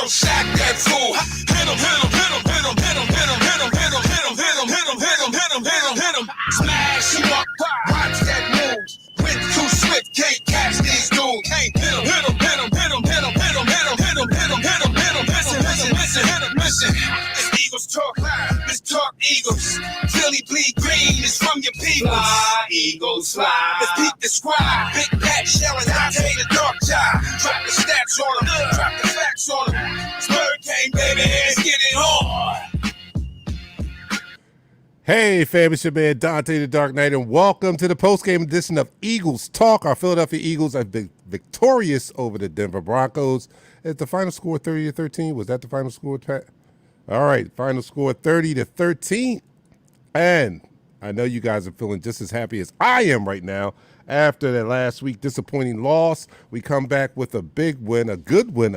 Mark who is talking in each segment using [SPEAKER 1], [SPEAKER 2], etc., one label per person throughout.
[SPEAKER 1] Yo, Shaq that fool. Hit him, hit him, hit him, hit him, hit him, hit him, hit him, hit him, hit him, hit him, hit him, hit him, hit him, hit him, hit him. Smash him up, watch that move. With too swift, can't catch these dudes. Hit him, hit him, hit him, hit him, hit him, hit him, hit him, hit him, hit him, hit him, hit him. Listen, listen, listen, hit him, listen. This Eagles talk, let's talk Eagles. Philly bleed green is from your people. Fly, Eagles, fly. Let's peep the squad. Big Pat shelling, I take the dark job. Drop the stats on them, drop the facts on them. Spur game, baby, let's get it on.
[SPEAKER 2] Hey, fam, it's your man Dante the Dark Knight, and welcome to the postgame edition of Eagles Talk. Our Philadelphia Eagles have been victorious over the Denver Broncos. Is the final score 30-13? Was that the final score, Pat? All right, final score 30-13. And I know you guys are feeling just as happy as I am right now. After that last week disappointing loss, we come back with a big win, a good win.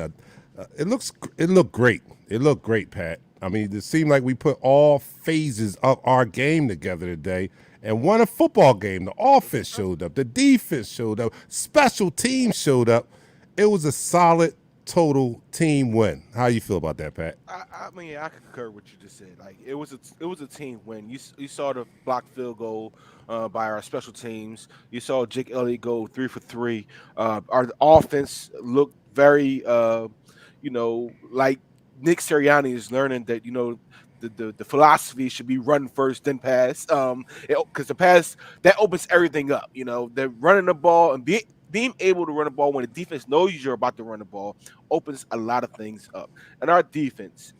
[SPEAKER 2] It looked great. It looked great, Pat. I mean, it seemed like we put all phases of our game together today and won a football game. The offense showed up. The defense showed up. Special teams showed up. It was a solid total team win. How you feel about that, Pat?
[SPEAKER 3] I mean, I concur with what you just said. Like, it was a team win. You saw the blocked field goal by our special teams. You saw Jake Elliott go 3 for 3. Our offense looked very, like Nick Sirianni is learning that, the philosophy should be run first, then pass. Because the pass, that opens everything up. They're running the ball and being able to run the ball when the defense knows you're about to run the ball opens a lot of things up. And our defense,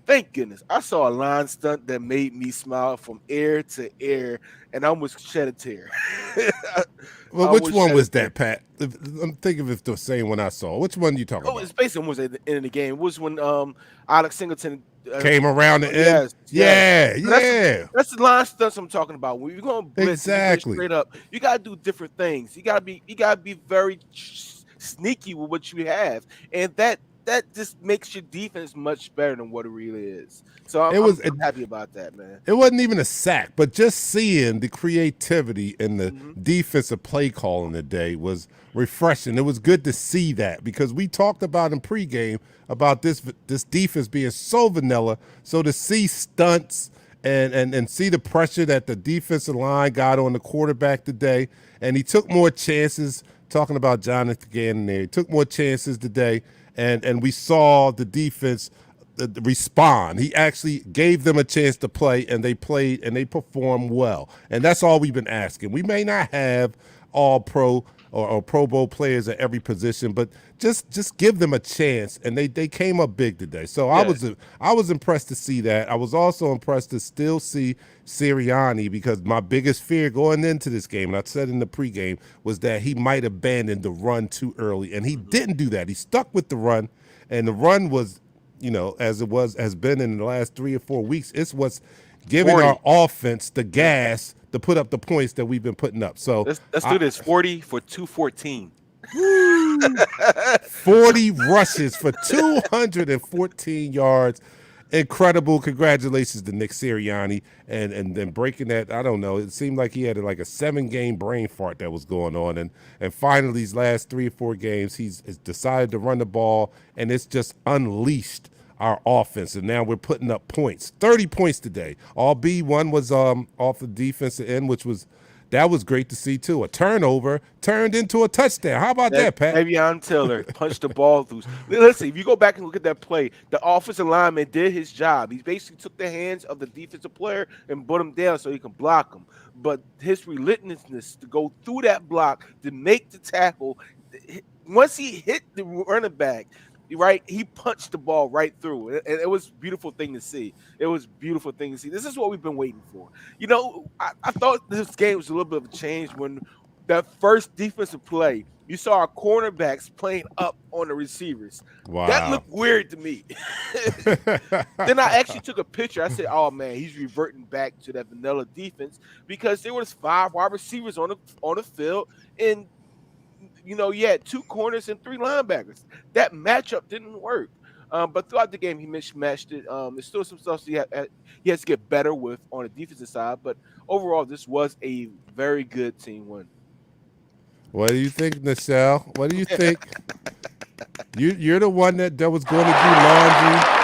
[SPEAKER 3] thank goodness, I saw a line stunt that made me smile from ear to ear, and I almost shed a tear.
[SPEAKER 2] Well, which one was that, Pat? I'm thinking of it's the same one I saw. Which one are you talking about?
[SPEAKER 3] It's basically was at the end of the game. It was when Alex Singleton
[SPEAKER 2] came around the end.
[SPEAKER 3] Yes.
[SPEAKER 2] Yeah.
[SPEAKER 3] That's the line stunts I'm talking about. When you're going to blitz
[SPEAKER 2] Exactly.
[SPEAKER 3] straight up, you got to do different things. You got to be very sneaky with what you have, and that just makes your defense much better than what it really is. So I'm happy about that, man.
[SPEAKER 2] It wasn't even a sack, but just seeing the creativity and the defensive play calling today was refreshing. It was good to see that because we talked about in pregame about this defense being so vanilla. So to see stunts and see the pressure that the defensive line got on the quarterback today, and he took more chances. Talking about Jonathan Gannon there, he took more chances today. And we saw the defense respond. He actually gave them a chance to play, and they played, and they performed well. And that's all we've been asking. We may not have all pro or Pro Bowl players at every position, but just give them a chance. And they came up big today. So I was impressed to see that. I was also impressed to still see Sirianni, because my biggest fear going into this game, and I said in the pregame, was that he might abandon the run too early, and he didn't do that. He stuck with the run, and the run was, as it has been in the last 3 or 4 weeks, it's what's giving
[SPEAKER 3] 40.
[SPEAKER 2] our offense the gas to put up the points that we've been putting up. So
[SPEAKER 3] let's do this. 40 for 214.
[SPEAKER 2] 40 rushes for 214 yards. Incredible. Congratulations to Nick Sirianni. And then breaking that, I don't know, it seemed like he had like a 7-game brain fart that was going on. And finally, these last 3 or 4 games, he's decided to run the ball, and it's just unleashed our offense. And now we're putting up points. 30 points today. Albeit one was off the defensive end, that was great to see, too. A turnover turned into a touchdown. How about that, Pat?
[SPEAKER 3] Davion Taylor punched the ball through. Listen, if you go back and look at that play, the offensive lineman did his job. He basically took the hands of the defensive player and put him down so he can block him. But his relentlessness to go through that block, to make the tackle, once he hit the running back, right, he punched the ball right through. And it was a beautiful thing to see. This is what we've been waiting for. I thought this game was a little bit of a change when that first defensive play, you saw our cornerbacks playing up on the receivers.
[SPEAKER 2] Wow.
[SPEAKER 3] That looked weird to me. Then I actually took a picture. I said, oh, man, he's reverting back to that vanilla defense, because there was 5 wide receivers on the field, and you had 2 corners and 3 linebackers. That matchup didn't work. But throughout the game, he mismatched it. There's still some stuff he has to get better with on the defensive side. But overall, this was a very good team win.
[SPEAKER 2] What do you think, Michelle? What do you think? You're the one that was going to do laundry.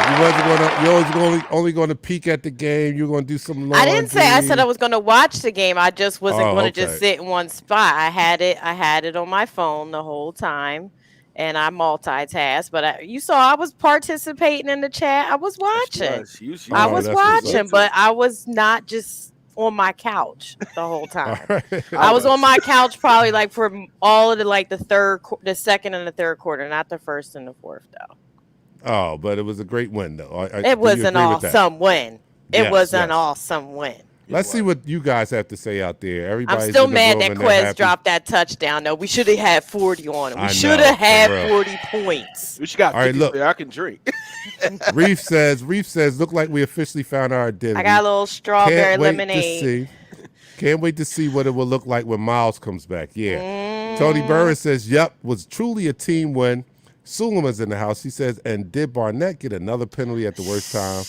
[SPEAKER 2] You wasn't gonna. You always only going to peek at the game. You're going to do some laundry.
[SPEAKER 4] I didn't say. I said I was going to watch the game. I just wasn't going to just
[SPEAKER 2] okay.
[SPEAKER 4] sit in one spot. I had it on my phone the whole time, and I multitask. But you saw I was participating in the chat. I was watching. I was
[SPEAKER 2] that's what's
[SPEAKER 4] watching,
[SPEAKER 2] up.
[SPEAKER 4] but I was not just on my couch the whole
[SPEAKER 2] All
[SPEAKER 4] time.
[SPEAKER 2] right.
[SPEAKER 4] I was on my couch probably like for all of the second and the third quarter, not the first and the fourth though.
[SPEAKER 2] Oh, but it was a great win, though.
[SPEAKER 4] It was an awesome win. It was an
[SPEAKER 2] yes.
[SPEAKER 4] awesome win.
[SPEAKER 2] Let's see what you guys have to say out there. Everybody's
[SPEAKER 4] I'm still
[SPEAKER 2] in the
[SPEAKER 4] mad
[SPEAKER 2] room
[SPEAKER 4] that
[SPEAKER 2] and they're
[SPEAKER 4] Quez
[SPEAKER 2] happy.
[SPEAKER 4] dropped that touchdown, though. We should have had 40 on him.
[SPEAKER 2] I
[SPEAKER 4] We
[SPEAKER 2] know,
[SPEAKER 4] should have
[SPEAKER 2] for
[SPEAKER 4] had
[SPEAKER 2] real.
[SPEAKER 4] 40 points.
[SPEAKER 3] We should got
[SPEAKER 2] All right,
[SPEAKER 3] 50
[SPEAKER 2] look.
[SPEAKER 3] there. I can drink.
[SPEAKER 2] Reef says, look like we officially found our identity.
[SPEAKER 4] I got a little strawberry
[SPEAKER 2] Can't wait
[SPEAKER 4] lemonade.
[SPEAKER 2] to see. Can't wait to see what it will look like when Miles comes back. Yeah.
[SPEAKER 4] Mm.
[SPEAKER 2] Tony Burris says, yep, was truly a team win. Suleiman's in the house. He says, and did Barnett get another penalty at the worst time?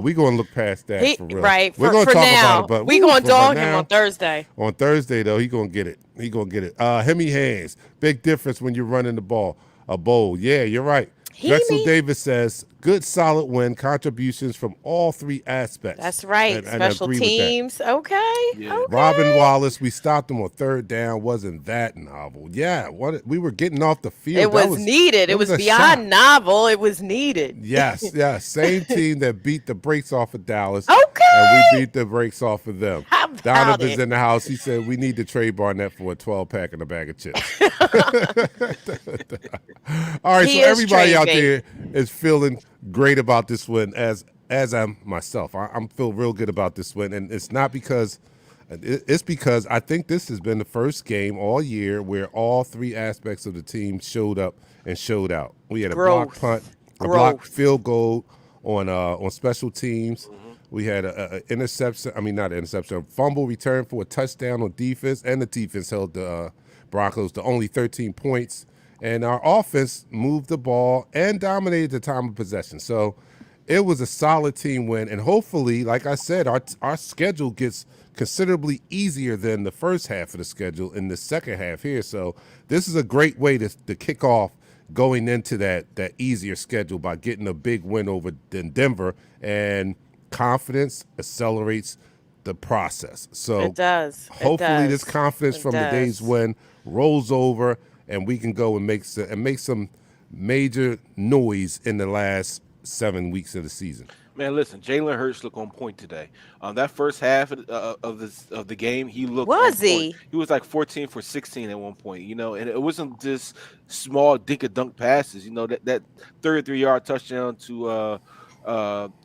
[SPEAKER 2] We're going to look past that for real.
[SPEAKER 4] Right.
[SPEAKER 2] We're going to
[SPEAKER 4] for
[SPEAKER 2] talk
[SPEAKER 4] now,
[SPEAKER 2] about it. But
[SPEAKER 4] we're going to dog him
[SPEAKER 2] now,
[SPEAKER 4] on Thursday.
[SPEAKER 2] On Thursday, though, he going to get it. He going to get it. Hemi Hands, big difference when you're running the ball. A bowl. Yeah, you're right. Drexel Davis says, good, solid win, contributions from all three aspects.
[SPEAKER 4] That's right.
[SPEAKER 2] And I
[SPEAKER 4] Special
[SPEAKER 2] agree with that.
[SPEAKER 4] teams. Okay.
[SPEAKER 3] Yeah.
[SPEAKER 4] Okay.
[SPEAKER 2] Robin Wallace, we stopped him on third down. Wasn't that novel? Yeah, we were getting off the field.
[SPEAKER 4] It was needed. It was
[SPEAKER 2] a
[SPEAKER 4] beyond
[SPEAKER 2] shot.
[SPEAKER 4] novel. It was needed.
[SPEAKER 2] Yes, yes. Same team that beat the brakes off of Dallas.
[SPEAKER 4] Okay.
[SPEAKER 2] And we beat the brakes off of them.
[SPEAKER 4] How about
[SPEAKER 2] Donovan's
[SPEAKER 4] it?
[SPEAKER 2] in the house. He said, we need to trade Barnett for a 12-pack and a bag of chips. All right,
[SPEAKER 4] He
[SPEAKER 2] so
[SPEAKER 4] is
[SPEAKER 2] everybody
[SPEAKER 4] trade
[SPEAKER 2] out
[SPEAKER 4] bait.
[SPEAKER 2] there is feeling great about this win, as am myself. I'm feel real good about this win, and it's not because it's because I think this has been the first game all year where all three aspects of the team showed up and showed out. We had a block punt, a block field goal on special teams. We had a interception. I mean, not an interception, a fumble return for a touchdown on defense, and the defense held the Broncos to only 13 points. And our offense moved the ball and dominated the time of possession. So it was a solid team win. And hopefully, like I said, our schedule gets considerably easier than the first half of the schedule in the second half here. So this is a great way to kick off going into that easier schedule by getting a big win over Denver. And confidence accelerates the process. So
[SPEAKER 4] It does.
[SPEAKER 2] hopefully this confidence
[SPEAKER 4] It
[SPEAKER 2] from the
[SPEAKER 4] does.
[SPEAKER 2] day's win rolls over, and we can go and make some major noise in the last 7 weeks of the season.
[SPEAKER 3] Man, listen, Jalen Hurts looked on point today. That first half of the game, he looked.
[SPEAKER 4] Was
[SPEAKER 3] on
[SPEAKER 4] he?
[SPEAKER 3] point. He was like 14 for 16 at one point, and it wasn't just small dink-a-dunk passes. That 33-yard touchdown to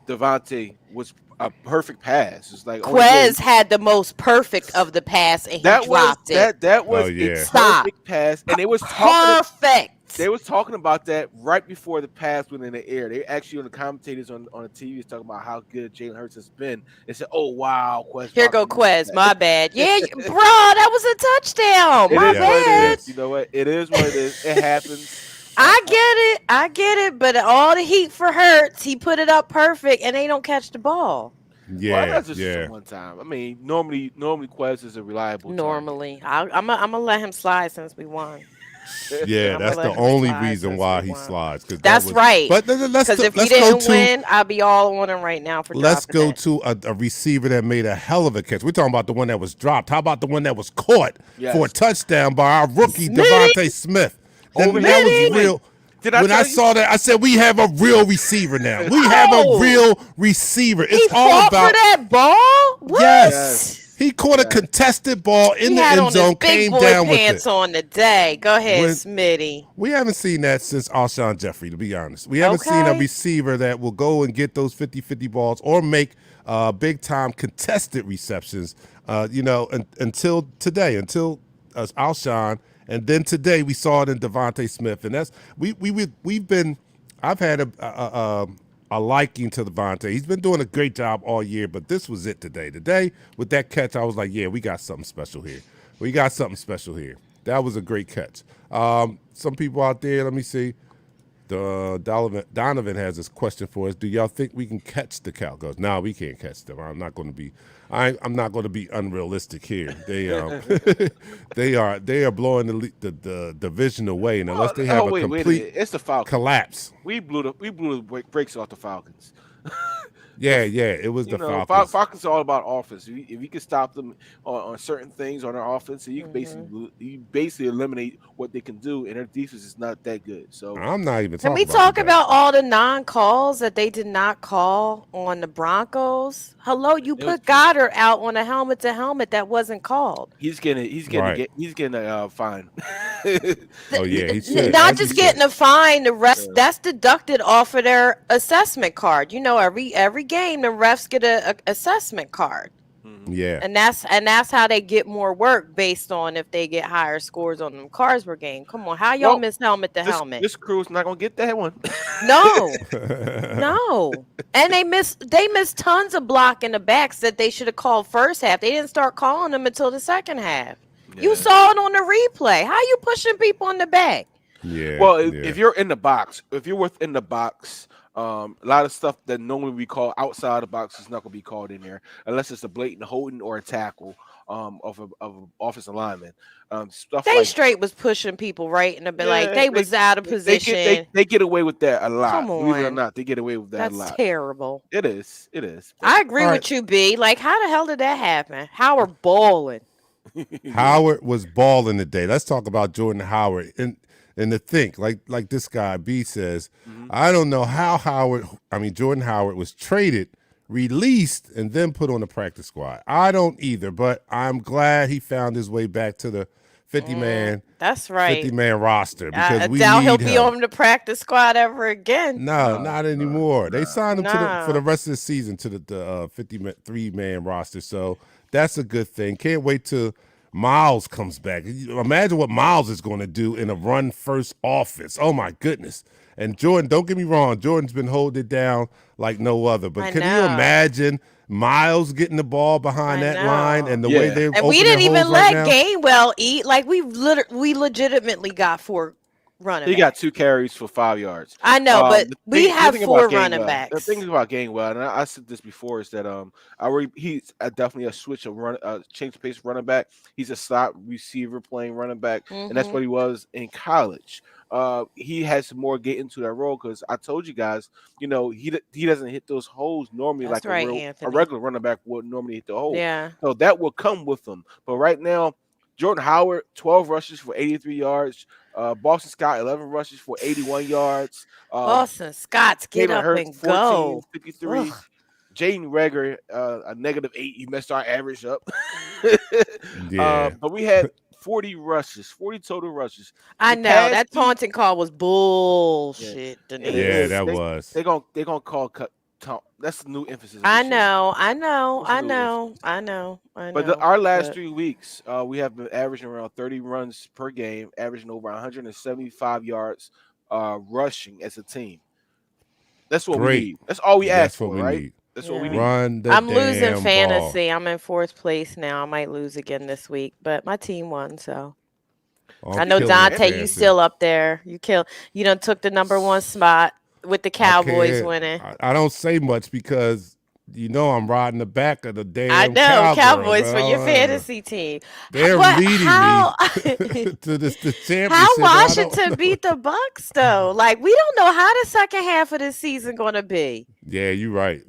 [SPEAKER 3] Devontae was a perfect pass. It's like
[SPEAKER 4] Quez had the most perfect of the pass, and he dropped it.
[SPEAKER 3] That was
[SPEAKER 2] Oh, yeah.
[SPEAKER 3] a
[SPEAKER 4] Stop.
[SPEAKER 3] perfect pass, and it was talking.
[SPEAKER 4] Perfect.
[SPEAKER 3] They was talking about that right before the pass went in the air. They actually, on the commentators on the TV, was talking about how good Jalen Hurts has been. They said, "Oh wow, Quez."
[SPEAKER 4] Here go Quez. My bad. Yeah, bro, that was a touchdown.
[SPEAKER 3] It
[SPEAKER 4] My
[SPEAKER 3] is what it
[SPEAKER 4] bad.
[SPEAKER 3] is. You know what? It is what it is. It happens.
[SPEAKER 4] I get it. But all the heat for Hurts, he put it up perfect, and they don't catch the ball.
[SPEAKER 2] Yeah,
[SPEAKER 3] Well, that's just
[SPEAKER 2] yeah.
[SPEAKER 3] one time. I mean, normally Quez is a reliable. target.
[SPEAKER 4] Normally, I'm gonna let him slide since we won.
[SPEAKER 2] Yeah,
[SPEAKER 4] I'm
[SPEAKER 2] that's
[SPEAKER 4] gonna
[SPEAKER 2] the
[SPEAKER 4] let him
[SPEAKER 2] only
[SPEAKER 4] slide
[SPEAKER 2] reason
[SPEAKER 4] since
[SPEAKER 2] why
[SPEAKER 4] we
[SPEAKER 2] he
[SPEAKER 4] won.
[SPEAKER 2] slides.
[SPEAKER 4] That's right.
[SPEAKER 2] But let's
[SPEAKER 4] Because if he
[SPEAKER 2] go
[SPEAKER 4] didn't
[SPEAKER 2] to
[SPEAKER 4] win, I'd be all on him right now for
[SPEAKER 2] let's
[SPEAKER 4] dropping
[SPEAKER 2] go
[SPEAKER 4] it.
[SPEAKER 2] to a receiver that made a hell of a catch. We're talking about the one that was dropped. How about the one that was caught
[SPEAKER 3] Yes.
[SPEAKER 2] for a touchdown by our rookie
[SPEAKER 4] Smitty.
[SPEAKER 2] Devontae Smith? That was
[SPEAKER 4] Smitty.
[SPEAKER 2] real.
[SPEAKER 3] Did I
[SPEAKER 2] when
[SPEAKER 3] tell
[SPEAKER 2] I
[SPEAKER 3] you?
[SPEAKER 2] saw that, I said we have a real receiver now. We have a
[SPEAKER 4] Oh.
[SPEAKER 2] real receiver. It's
[SPEAKER 4] He
[SPEAKER 2] all
[SPEAKER 4] fought
[SPEAKER 2] about
[SPEAKER 4] for that ball. What?
[SPEAKER 2] yes. He caught a contested ball in
[SPEAKER 4] He
[SPEAKER 2] the
[SPEAKER 4] had on
[SPEAKER 2] end zone,
[SPEAKER 4] his big
[SPEAKER 2] came
[SPEAKER 4] boy
[SPEAKER 2] down with
[SPEAKER 4] pants
[SPEAKER 2] it.
[SPEAKER 4] on the day. Go ahead,
[SPEAKER 2] When-
[SPEAKER 4] Smitty.
[SPEAKER 2] We haven't seen that since Alshon Jeffrey, to be honest. We haven't seen a
[SPEAKER 4] Okay.
[SPEAKER 2] receiver that will go and get those 50-50 balls or make big-time contested receptions, until today, until Alshon. And then today we saw it in Devontae Smith. And that's I've had a liking to Devontae. He's been doing a great job all year, but this was it today. Today, with that catch, I was like, yeah, we got something special here. We got something special here. That was a great catch. Some people out there, let me see. Donovan has this question for us. Do y'all think we can catch the Cowgirls? No, we can't catch them. I'm not going to be. I'm not going to be unrealistic here. They they are blowing the division away, and unless they have a complete
[SPEAKER 3] it's the Falcons.
[SPEAKER 2] collapse.
[SPEAKER 3] We blew the brakes off the Falcons.
[SPEAKER 2] Yeah, it was the Falcons.
[SPEAKER 3] Falcons are all about offense. If you can stop them on certain things on their offense, you can basically eliminate what they can do, and their defense is not that good. So
[SPEAKER 2] I'm not even.
[SPEAKER 4] Can we talk about all the non-calls that they did not call on the Broncos? Hello, you put Goddard out on a helmet-to-helmet that wasn't called.
[SPEAKER 3] He's getting a fine.
[SPEAKER 2] Oh yeah, he should.
[SPEAKER 4] Not just getting a fine. The rest that's deducted off of their assessment card. You know, every game the refs get a assessment card.
[SPEAKER 2] Yeah,
[SPEAKER 4] and that's how they get more work based on if they get higher scores on them cards per game. Come on, how y'all miss helmet to helmet?
[SPEAKER 3] This crew's not gonna get that one.
[SPEAKER 4] No, and they missed tons of block in the backs that they should have called first half. They didn't start calling them until the second half. Yeah. You saw it on the replay. How you pushing people in the back?
[SPEAKER 2] Yeah.
[SPEAKER 3] Well, if you're in the box, within the box. A lot of stuff that normally we call outside the box is not going to be called in there unless it's a blatant holding or a tackle of an offensive lineman. Stuff
[SPEAKER 4] they
[SPEAKER 3] like
[SPEAKER 4] straight was pushing people right in the like they was out of position.
[SPEAKER 3] They get away with that a lot.
[SPEAKER 4] Come on.
[SPEAKER 3] Believe it or not, they get away with that a lot.
[SPEAKER 4] That's terrible.
[SPEAKER 3] It is.
[SPEAKER 4] I agree with you, B. Like, how the hell did that happen? Howard balling.
[SPEAKER 2] Howard was balling today. Let's talk about Jordan Howard. And to think, like this guy B says, I don't know how Jordan Howard was traded, released, and then put on the practice squad. I don't either, but I'm glad he found his way back to the 50-man.
[SPEAKER 4] That's right.
[SPEAKER 2] 50-man roster because we
[SPEAKER 4] doubt
[SPEAKER 2] need
[SPEAKER 4] he'll
[SPEAKER 2] him.
[SPEAKER 4] Be on the practice squad ever again.
[SPEAKER 2] No, not anymore. They signed him for the rest of the season to the 53-man roster, so that's a good thing. Can't wait till Miles comes back. Imagine what Miles is going to do in a run-first offense. Oh, my goodness. And Jordan, don't get me wrong, Jordan's been holding it down like no other. But can you imagine Miles getting the ball behind that line and the way they're opening
[SPEAKER 4] we didn't even
[SPEAKER 2] let
[SPEAKER 4] Gainwell eat. Like, we legitimately got 4 running
[SPEAKER 3] He got 2 carries for 5 yards.
[SPEAKER 4] I know, but we have 4 running backs.
[SPEAKER 3] The thing about Gainwell, and I said this before, is that he's definitely a switch of change of pace running back. He's a slot receiver playing running back, and that's what he was in college. He has some more get into that role because I told you guys, he doesn't hit those holes normally like a regular running back would normally hit the hole.
[SPEAKER 4] Yeah.
[SPEAKER 3] So that will come with him. But right now, Jordan Howard, 12 rushes for 83 yards. Boston Scott, 11 rushes for 81 yards.
[SPEAKER 4] Boston Scott's get up and
[SPEAKER 3] 14,
[SPEAKER 4] go.
[SPEAKER 3] 53. Jaden Rager, a -8. He messed our average up. But we had 40 total rushes.
[SPEAKER 4] I know that taunting call was bullshit.
[SPEAKER 2] Yeah, that was.
[SPEAKER 3] They're gonna call taunt. That's the new emphasis.
[SPEAKER 4] I know.
[SPEAKER 3] But our last 3 weeks, we have been averaging around 30 runs per game, averaging over 175 yards rushing as a team. That's what we need. That's all we ask for, right? That's what we need.
[SPEAKER 2] I'm
[SPEAKER 4] losing fantasy.
[SPEAKER 2] Ball.
[SPEAKER 4] I'm in 4th place now. I might lose again this week, but my team won, so. I know Dante, you still up there. You done took the #1 spot with the Cowboys winning.
[SPEAKER 2] I don't say much because I'm riding the back of the damn
[SPEAKER 4] Cowboys for your fantasy team.
[SPEAKER 2] They're leading me to the championship.
[SPEAKER 4] How Washington beat the Bucks though? Like, we don't know how the second half of the season going to be.
[SPEAKER 2] Yeah, you're right.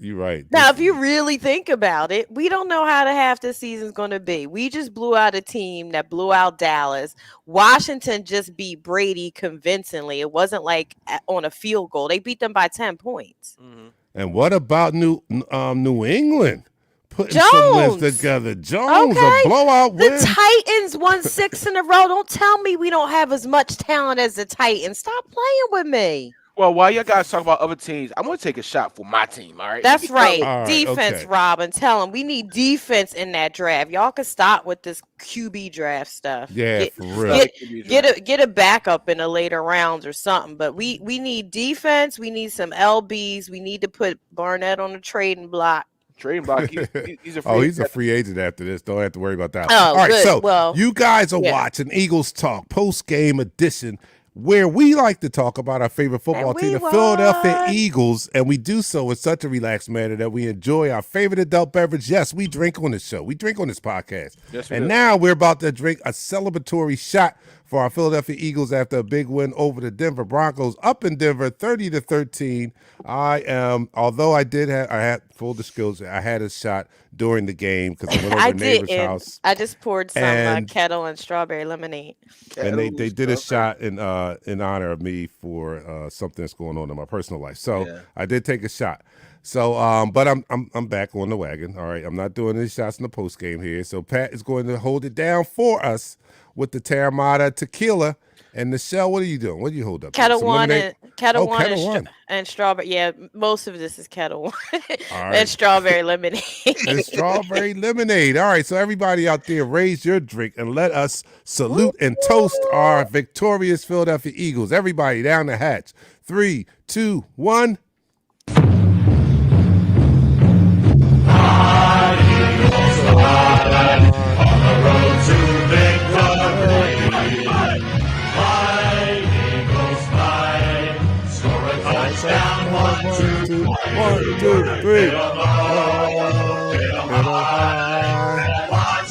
[SPEAKER 4] Now, if you really think about it, we don't know how the half the season's going to be. We just blew out a team that blew out Dallas. Washington just beat Brady convincingly. It wasn't like on a field goal. They beat them by 10 points.
[SPEAKER 3] Mm-hmm.
[SPEAKER 2] And what about New England putting some wins together? Jones, a blowout win.
[SPEAKER 4] The Titans won 6 in a row. Don't tell me we don't have as much talent as the Titans. Stop playing with me.
[SPEAKER 3] Well, while you guys talk about other teams, I'm going to take a shot for my team, all right?
[SPEAKER 4] That's right. Defense, okay. Robin. Tell them we need defense in that draft. Y'all can stop with this QB draft stuff.
[SPEAKER 2] Yeah, for real.
[SPEAKER 4] Get a backup in the later rounds or something. But we need defense. We need some LBs. We need to put Barnett on the trading block.
[SPEAKER 3] Trading block. He's a free
[SPEAKER 2] he's a free agent after this. Don't have to worry about that.
[SPEAKER 4] Oh,
[SPEAKER 2] all right,
[SPEAKER 4] good.
[SPEAKER 2] So you guys are watching Eagles Talk post-game edition. where we like to talk about our favorite football
[SPEAKER 4] And
[SPEAKER 2] team,
[SPEAKER 4] we
[SPEAKER 2] the Philadelphia
[SPEAKER 4] won.
[SPEAKER 2] Eagles, and we do so in such a relaxed manner that we enjoy our favorite adult beverage. Yes, we drink on this show. We drink on this podcast.
[SPEAKER 3] Yes, we
[SPEAKER 2] And
[SPEAKER 3] do.
[SPEAKER 2] now we're about to drink a celebratory shot for our Philadelphia Eagles after a big win over the Denver Broncos up in Denver, 30-13. Although I had full disclosure, I had a shot during the game because I went over
[SPEAKER 4] I
[SPEAKER 2] to a neighbor's
[SPEAKER 4] didn't.
[SPEAKER 2] house.
[SPEAKER 4] I just poured some
[SPEAKER 2] And
[SPEAKER 4] kettle and strawberry lemonade.
[SPEAKER 2] and they
[SPEAKER 3] Kettles,
[SPEAKER 2] did a
[SPEAKER 3] okay.
[SPEAKER 2] shot in honor of me for something that's going on in my personal life. So
[SPEAKER 3] Yeah.
[SPEAKER 2] I did take a shot. So but I'm back on the wagon. All right, I'm not doing any shots in the post game here. So Pat is going to hold it down for us with the Terramata tequila. And Michelle, what are you doing? What do you hold up?
[SPEAKER 4] Kettle
[SPEAKER 2] Some
[SPEAKER 4] One
[SPEAKER 2] lemonade?
[SPEAKER 4] and Kettle
[SPEAKER 2] Oh,
[SPEAKER 4] One
[SPEAKER 2] Kettle
[SPEAKER 4] and,
[SPEAKER 2] One.
[SPEAKER 4] and strawberry. Yeah, most of this is Kettle One
[SPEAKER 2] All
[SPEAKER 4] and
[SPEAKER 2] right.
[SPEAKER 4] strawberry lemonade.
[SPEAKER 2] And strawberry lemonade. All right, so everybody out there, raise your drink and let us salute and toast our victorious Philadelphia Eagles. Everybody down the hatch. 3, 2, 1. One, two, three.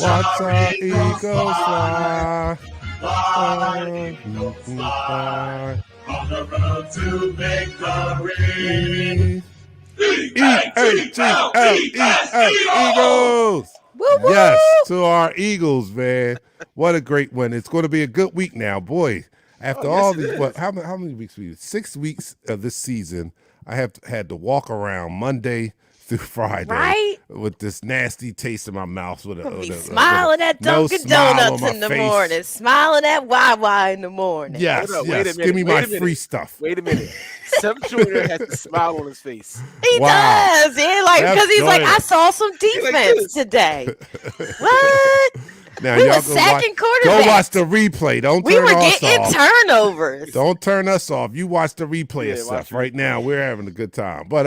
[SPEAKER 2] Watch our Eagles fly.
[SPEAKER 1] On the road to victory.
[SPEAKER 2] Eagles.
[SPEAKER 4] Woo woo!
[SPEAKER 2] Yes, to our Eagles, man. What a great win. It's going to be a good week now, boy. After
[SPEAKER 3] Oh, yes,
[SPEAKER 2] all
[SPEAKER 3] it
[SPEAKER 2] these,
[SPEAKER 3] is.
[SPEAKER 2] how many weeks? 6 weeks of this season, I have had to walk around Monday through Friday
[SPEAKER 4] Right?
[SPEAKER 2] with this nasty taste in my mouth.
[SPEAKER 4] Gonna be smiling at
[SPEAKER 2] no
[SPEAKER 4] Dunkin'
[SPEAKER 2] smile on
[SPEAKER 4] Donuts
[SPEAKER 2] my
[SPEAKER 4] in the
[SPEAKER 2] face.
[SPEAKER 4] morning, smiling at Wawa in the morning.
[SPEAKER 2] Yes,
[SPEAKER 3] Hold up, wait a
[SPEAKER 2] yes.
[SPEAKER 3] minute,
[SPEAKER 2] Give me
[SPEAKER 3] wait
[SPEAKER 2] my
[SPEAKER 3] a minute.
[SPEAKER 2] free stuff.
[SPEAKER 3] Wait a minute. Seth Joyner has a smile on his face.
[SPEAKER 4] He
[SPEAKER 2] Wow.
[SPEAKER 4] does, yeah, like
[SPEAKER 2] That's
[SPEAKER 4] because he's like,
[SPEAKER 2] joyous.
[SPEAKER 4] I saw some
[SPEAKER 3] like
[SPEAKER 4] defense
[SPEAKER 3] this.
[SPEAKER 4] today. What?
[SPEAKER 2] Now
[SPEAKER 4] We
[SPEAKER 2] y'all
[SPEAKER 4] was
[SPEAKER 2] go watch,
[SPEAKER 4] sacking
[SPEAKER 2] go
[SPEAKER 4] quarterbacks.
[SPEAKER 2] watch the replay. Don't
[SPEAKER 4] We
[SPEAKER 2] turn
[SPEAKER 4] were
[SPEAKER 2] us
[SPEAKER 4] getting
[SPEAKER 2] off.
[SPEAKER 4] turnovers.
[SPEAKER 2] Don't turn us off. You watch the replay
[SPEAKER 3] Yeah,
[SPEAKER 2] of
[SPEAKER 3] watch
[SPEAKER 2] stuff
[SPEAKER 3] the
[SPEAKER 2] right
[SPEAKER 3] replay.
[SPEAKER 2] now. We're having a good time. But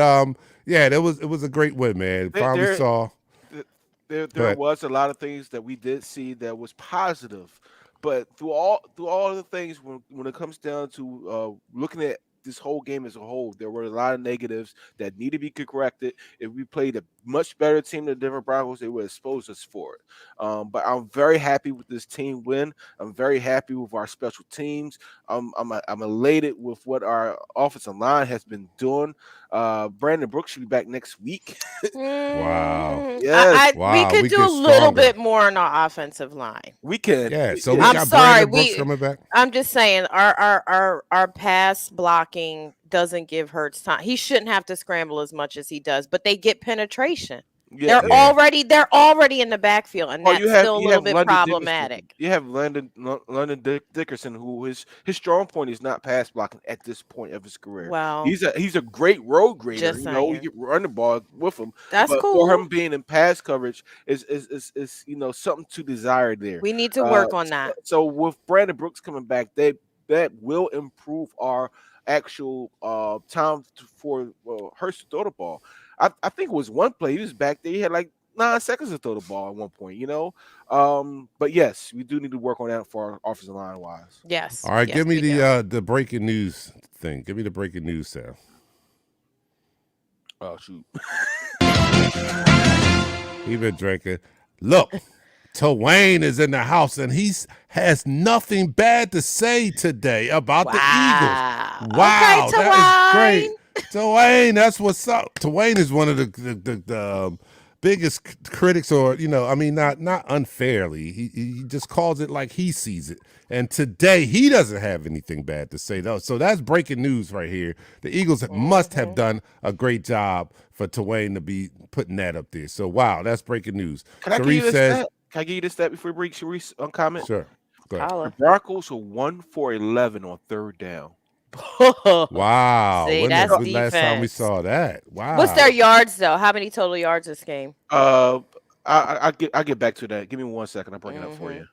[SPEAKER 2] yeah, it was a great win, man. Finally
[SPEAKER 3] There-
[SPEAKER 2] saw.
[SPEAKER 3] There
[SPEAKER 2] ahead.
[SPEAKER 3] was a lot of things that we did see that was positive, but through all of the things when it comes down to looking at this whole game as a whole, there were a lot of negatives that need to be corrected. If we played a much better team than the Denver Broncos, they would expose us for it. But I'm very happy with this team win. I'm very happy with our special teams. I'm elated with what our offensive line has been doing. Brandon Brooks should be back next week.
[SPEAKER 2] Wow.
[SPEAKER 3] Yes.
[SPEAKER 4] We
[SPEAKER 2] Wow,
[SPEAKER 4] could
[SPEAKER 2] we
[SPEAKER 4] do
[SPEAKER 2] get
[SPEAKER 4] a little
[SPEAKER 2] stronger.
[SPEAKER 4] bit more on our offensive line.
[SPEAKER 3] We can.
[SPEAKER 2] Yeah, so we
[SPEAKER 3] yeah.
[SPEAKER 4] I'm
[SPEAKER 2] got
[SPEAKER 4] sorry,
[SPEAKER 2] Brandon Brooks
[SPEAKER 4] we-
[SPEAKER 2] coming back.
[SPEAKER 4] I'm just saying our pass blocking doesn't give Hurts time. He shouldn't have to scramble as much as he does, but they get penetration.
[SPEAKER 3] Yeah.
[SPEAKER 4] They're
[SPEAKER 2] Yeah.
[SPEAKER 4] already in the backfield, and
[SPEAKER 3] Oh,
[SPEAKER 4] that's still a little bit
[SPEAKER 3] London
[SPEAKER 4] problematic.
[SPEAKER 3] Dickerson. You have London Dickerson, who his strong point is not pass blocking at this point of his career.
[SPEAKER 4] Well,
[SPEAKER 3] He's a great road grader.
[SPEAKER 4] Just
[SPEAKER 3] You know, you
[SPEAKER 4] saying.
[SPEAKER 3] can run the ball with him.
[SPEAKER 4] That's
[SPEAKER 3] but
[SPEAKER 4] cool.
[SPEAKER 3] for him being in pass coverage is something to desire there.
[SPEAKER 4] We need to work on that.
[SPEAKER 3] So with Brandon Brooks coming back, that will improve our actual time for Hurst to throw the ball. I think it was one play he was back there. He had like 9 seconds to throw the ball at one point, But yes, we do need to work on that for our offensive line wise.
[SPEAKER 4] Yes.
[SPEAKER 2] All right,
[SPEAKER 4] yes,
[SPEAKER 2] give me
[SPEAKER 4] we do.
[SPEAKER 2] the breaking news thing. Give me the breaking news sound.
[SPEAKER 3] Oh shoot.
[SPEAKER 2] He been drinking. Look, Twain is in the house and he has nothing bad to say today about the Eagles. Wow,
[SPEAKER 4] Okay,
[SPEAKER 2] that is
[SPEAKER 4] Twain.
[SPEAKER 2] great. Twain, that's what's up. Twain is one of the biggest critics, or not unfairly. He just calls it like he sees it. And today he doesn't have anything bad to say though. So that's breaking news right here. The Eagles must have done a great job for Twain to be putting that up there. So wow, that's breaking news.
[SPEAKER 3] Can I give you
[SPEAKER 2] Sharif
[SPEAKER 3] this
[SPEAKER 2] says,
[SPEAKER 3] stat? Can I give you this stat before we break Sharice on comment?
[SPEAKER 2] sure. Go ahead.
[SPEAKER 4] Holla.
[SPEAKER 3] The Broncos were 1 for 11 on third down.
[SPEAKER 2] Wow.
[SPEAKER 4] See,
[SPEAKER 2] When
[SPEAKER 4] that's
[SPEAKER 2] the last time we
[SPEAKER 4] defense.
[SPEAKER 2] saw that? Wow.
[SPEAKER 4] What's their yards though? How many total yards this game?
[SPEAKER 3] I get back to that. Give me 1 second. I'll bring it up for you.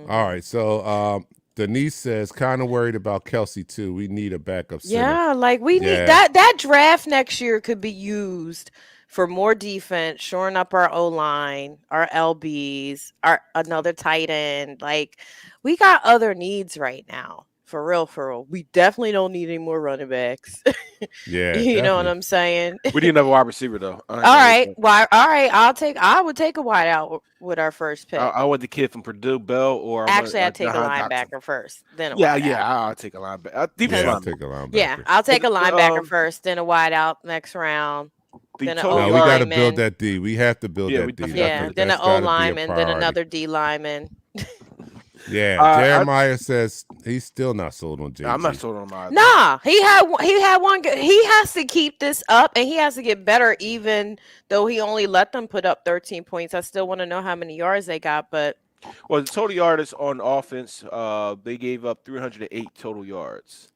[SPEAKER 2] All right. So Denise says, kind of worried about Kelsey too. We need a backup center.
[SPEAKER 4] Yeah, like we need
[SPEAKER 2] Yeah.
[SPEAKER 4] that draft next year could be used for more defense, shoring up our O line, our LBs, our another tight end. Like we got other needs right now for real. We definitely don't need any more running backs.
[SPEAKER 2] Yeah,
[SPEAKER 4] You know what
[SPEAKER 2] definitely.
[SPEAKER 4] I'm saying?
[SPEAKER 3] We need another wide receiver though.
[SPEAKER 4] All right. Why? All right. I would take a wide out with our first pick.
[SPEAKER 3] I want the kid from Purdue, Bell, or
[SPEAKER 4] Actually, I'd take a
[SPEAKER 3] Jahan Dotson.
[SPEAKER 4] linebacker first, then a
[SPEAKER 3] Yeah,
[SPEAKER 4] wide out.
[SPEAKER 3] I'll take a linebacker.
[SPEAKER 2] Yeah, I'll
[SPEAKER 3] Linebacker.
[SPEAKER 2] take a linebacker.
[SPEAKER 4] Yeah, I'll take a linebacker
[SPEAKER 3] Um,
[SPEAKER 4] first, then a wide out next round,
[SPEAKER 3] The
[SPEAKER 4] then an
[SPEAKER 3] total
[SPEAKER 4] O
[SPEAKER 2] No, we got to
[SPEAKER 3] yard.
[SPEAKER 2] build
[SPEAKER 4] lineman.
[SPEAKER 2] that D. We have to build
[SPEAKER 3] Yeah,
[SPEAKER 2] that
[SPEAKER 3] we
[SPEAKER 2] D.
[SPEAKER 3] definitely
[SPEAKER 2] I
[SPEAKER 4] Yeah,
[SPEAKER 2] think
[SPEAKER 4] then an
[SPEAKER 2] that's
[SPEAKER 4] O
[SPEAKER 2] got to be a
[SPEAKER 4] lineman, then
[SPEAKER 2] priority.
[SPEAKER 4] another D lineman.
[SPEAKER 2] Yeah,
[SPEAKER 3] I-
[SPEAKER 2] Jeremiah says he's still not sold on JG.
[SPEAKER 3] I'm not sold on my.
[SPEAKER 4] Nah, he had one. He has to keep this up, and he has to get better. Even though he only let them put up 13 points, I still want to know how many yards they got. But
[SPEAKER 3] Well, the total yards on offense, they gave up 308 total yards.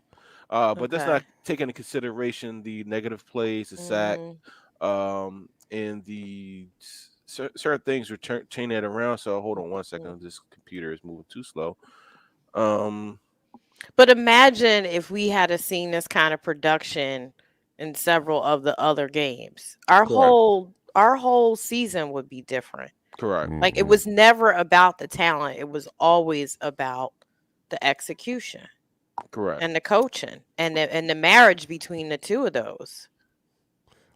[SPEAKER 3] But that's
[SPEAKER 4] okay.
[SPEAKER 3] not taking into consideration the negative plays, the sack,
[SPEAKER 4] Mhm.
[SPEAKER 3] and the certain things were chaining that around. So hold on one second. This computer is moving too slow.
[SPEAKER 4] But imagine if we had a seen this kind of production in several of the other games. Our whole season would be different.
[SPEAKER 3] Correct.
[SPEAKER 4] Like it was never about the talent. It was always about the execution
[SPEAKER 3] Correct.
[SPEAKER 4] and the coaching and the marriage between the two of those.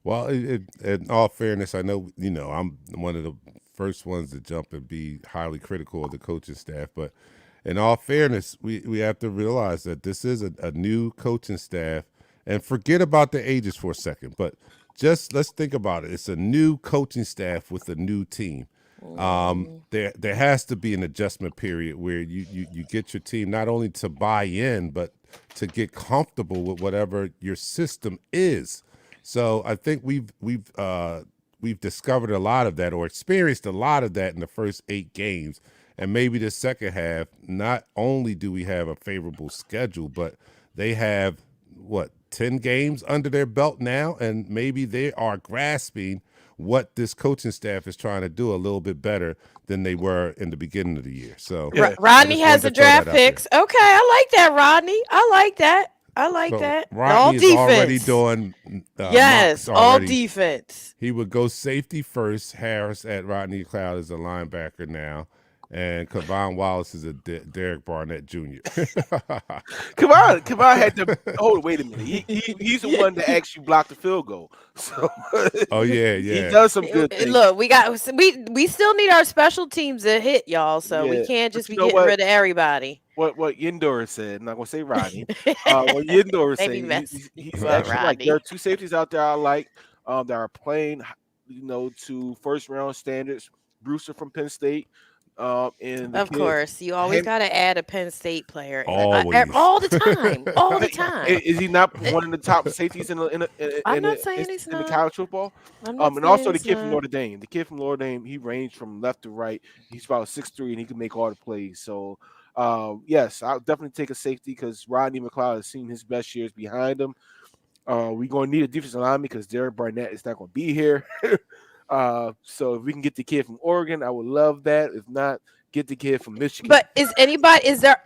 [SPEAKER 2] Well, in all fairness, I know, I'm one of the first ones to jump and be highly critical of the coaching staff. But in all fairness, we have to realize that this is a new coaching staff. And forget about the ages for a second. But just let's think about it. It's a new coaching staff with a new team. There has to be an adjustment period where you get your team not only to buy in, but to get comfortable with whatever your system is. So I think we've discovered a lot of that, or experienced a lot of that in the first 8 games, and maybe the second half. Not only do we have a favorable schedule, but they have 10 games under their belt now, and maybe they are grasping what this coaching staff is trying to do a little bit better than they were in the beginning of the year. So
[SPEAKER 4] Rodney has the draft picks. Okay, I like that, Rodney. I like that.
[SPEAKER 2] Rodney
[SPEAKER 4] all
[SPEAKER 2] is
[SPEAKER 4] defense.
[SPEAKER 2] already doing
[SPEAKER 4] yes,
[SPEAKER 2] mocks
[SPEAKER 4] all
[SPEAKER 2] already.
[SPEAKER 4] defense.
[SPEAKER 2] He would go safety first. Harris at Rodney Cloud is a linebacker now. And Kevon Wallace is a Derek Barnett Jr.
[SPEAKER 3] Kevon had to. Oh, wait a minute. He's the one that actually blocked the field goal. So.
[SPEAKER 2] Oh yeah.
[SPEAKER 3] He does some good things.
[SPEAKER 4] Look, we still need our special teams to hit, y'all. So we can't just be getting rid of everybody.
[SPEAKER 3] What Yindor said, I'm not gonna say Rodney. What Yindor said, he's actually like there are 2 safeties out there I like that are playing, to first round standards. Brewster from Penn State. And
[SPEAKER 4] of course, you always got to add a Penn State player
[SPEAKER 2] always.
[SPEAKER 4] all the time, all the time.
[SPEAKER 3] Is he not one of the top safeties in the college football? And also the kid from Notre Dame. The kid from Notre Dame, he ranged from left to right. He's about 6'3", and he can make all the plays. So, yes, I'll definitely take a safety because Rodney McLeod has seen his best years behind him. We're going to need a defensive lineman because Derek Barnett is not going to be here. So if we can get the kid from Oregon, I would love that. If not, get the kid from Michigan.
[SPEAKER 4] But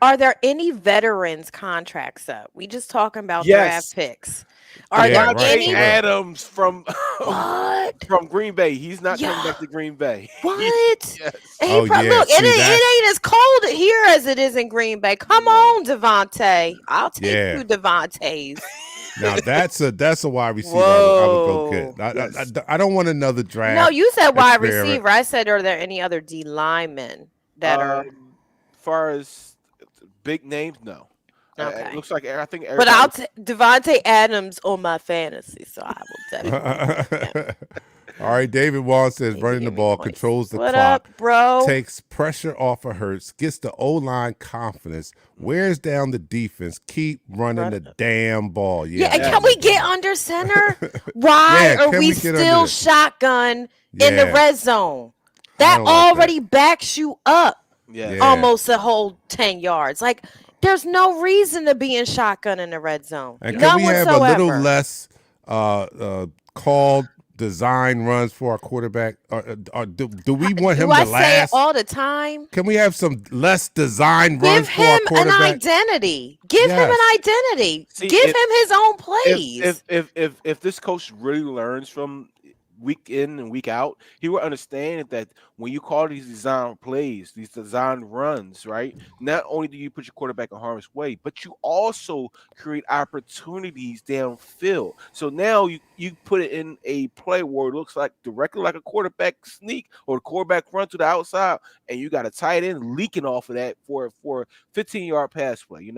[SPEAKER 4] are there any veterans contracts up? We just talking about draft picks. Are there any
[SPEAKER 3] Adams from
[SPEAKER 4] from
[SPEAKER 3] Green Bay? He's not coming back to Green Bay.
[SPEAKER 4] What?
[SPEAKER 3] Yes.
[SPEAKER 4] Look, it ain't as cold here as it is in Green Bay. Come on, Devontae. I'll take you, Devontae's.
[SPEAKER 2] Now that's a wide receiver I would go get. I don't want another draft.
[SPEAKER 4] No, you said wide receiver. I said, are there any other D linemen that are?
[SPEAKER 3] As far as big names, no.
[SPEAKER 4] Okay.
[SPEAKER 3] It looks like I think.
[SPEAKER 4] But I'll Devontae Adams on my fantasy, so I will definitely.
[SPEAKER 2] All right, David Wall says running the ball, controls the clock,
[SPEAKER 4] up, bro?
[SPEAKER 2] Takes pressure off of Hurts, gets the O-line confidence, wears down the defense, keep running the damn ball.
[SPEAKER 4] Yeah, and can we get under center? Why are we still shotgun in the red zone? That already backs you up almost a whole 10 yards. Like, there's no reason to be in shotgun in the red zone.
[SPEAKER 2] And can we have a little less called design runs for our quarterback? Do we want him to last?
[SPEAKER 4] I say it all the time.
[SPEAKER 2] Can we have some less design runs for our quarterback?
[SPEAKER 4] Give him an identity. Give him an identity. Give him his own plays.
[SPEAKER 3] If this coach really learns from week in and week out, he will understand that when you call these design plays, these design runs, right? Not only do you put your quarterback in harm's way, but you also create opportunities downfield. So now you put it in a play where it looks like directly like a quarterback sneak or a quarterback run to the outside, and you got a tight end leaking off of that for 15-yard pass play. You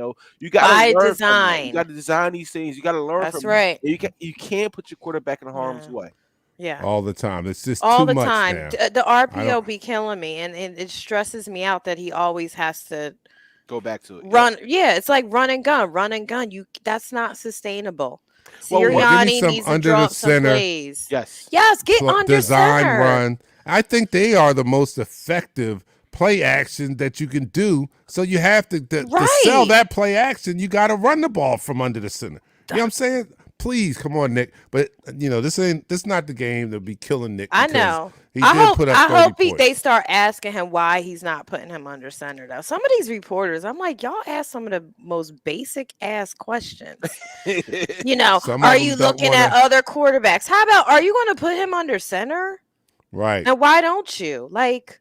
[SPEAKER 3] got to
[SPEAKER 4] By
[SPEAKER 3] learn from that. You
[SPEAKER 4] design.
[SPEAKER 3] got to design these things. You got to learn
[SPEAKER 4] That's
[SPEAKER 3] from them.
[SPEAKER 4] right.
[SPEAKER 3] You can't put your quarterback in harm's
[SPEAKER 4] Yeah.
[SPEAKER 3] way.
[SPEAKER 4] Yeah.
[SPEAKER 2] all the time. It's just
[SPEAKER 4] All
[SPEAKER 2] too
[SPEAKER 4] the
[SPEAKER 2] much
[SPEAKER 4] time.
[SPEAKER 2] now.
[SPEAKER 4] The
[SPEAKER 2] I
[SPEAKER 4] RPO
[SPEAKER 2] don't.
[SPEAKER 4] be killing me, and it stresses me out that he always has to
[SPEAKER 3] Go back to it. Yep.
[SPEAKER 4] run. Yeah, it's like run and gun, run and gun. That's not sustainable.
[SPEAKER 3] Well,
[SPEAKER 2] Yeah, give me
[SPEAKER 4] Sirianni
[SPEAKER 2] some
[SPEAKER 4] needs to
[SPEAKER 2] under
[SPEAKER 4] draw
[SPEAKER 2] the
[SPEAKER 4] up some
[SPEAKER 2] center
[SPEAKER 4] plays.
[SPEAKER 3] yes.
[SPEAKER 4] Yes, get under
[SPEAKER 2] design
[SPEAKER 4] center.
[SPEAKER 2] run. I think they are the most effective play action that you can do. So you have to sell
[SPEAKER 4] Right.
[SPEAKER 2] that play action. You got to run the ball from under the center. You know what I'm saying? Please, come on, Nick. But this not the game to be killing Nick
[SPEAKER 4] I
[SPEAKER 2] because
[SPEAKER 4] know.
[SPEAKER 2] he
[SPEAKER 4] I
[SPEAKER 2] did
[SPEAKER 4] hope
[SPEAKER 2] put up
[SPEAKER 4] I
[SPEAKER 2] 30
[SPEAKER 4] hope
[SPEAKER 2] points.
[SPEAKER 4] they start asking him why he's not putting him under center though. Some of these reporters, I'm like, y'all ask some of the most basic ass questions.
[SPEAKER 2] Some
[SPEAKER 4] Are
[SPEAKER 2] of
[SPEAKER 4] you
[SPEAKER 2] them don't
[SPEAKER 4] looking at
[SPEAKER 2] want to.
[SPEAKER 4] other quarterbacks? How about are you going to put him under center?
[SPEAKER 2] Right.
[SPEAKER 4] And why don't you? Like